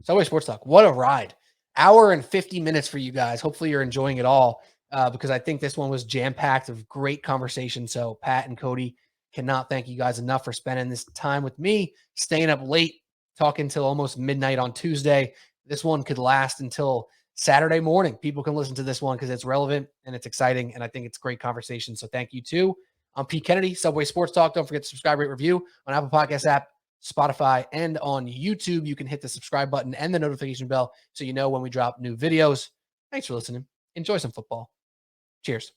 Subway Sports Talk. What a ride. Hour and 50 minutes for you guys. Hopefully you're enjoying it all. Because I think this one was jam-packed of great conversation. So Pat and Cody, cannot thank you guys enough for spending this time with me, staying up late, talking till almost midnight on Tuesday. This one could last until Saturday morning. People can listen to this one because it's relevant and it's exciting, and I think it's great conversation. So thank you too. I'm Pete Kennedy, Subway Sports Talk. Don't forget to subscribe, rate, review on Apple Podcasts app, Spotify, and on YouTube. You can hit the subscribe button and the notification bell so you know when we drop new videos. Thanks for listening. Enjoy some football. Cheers.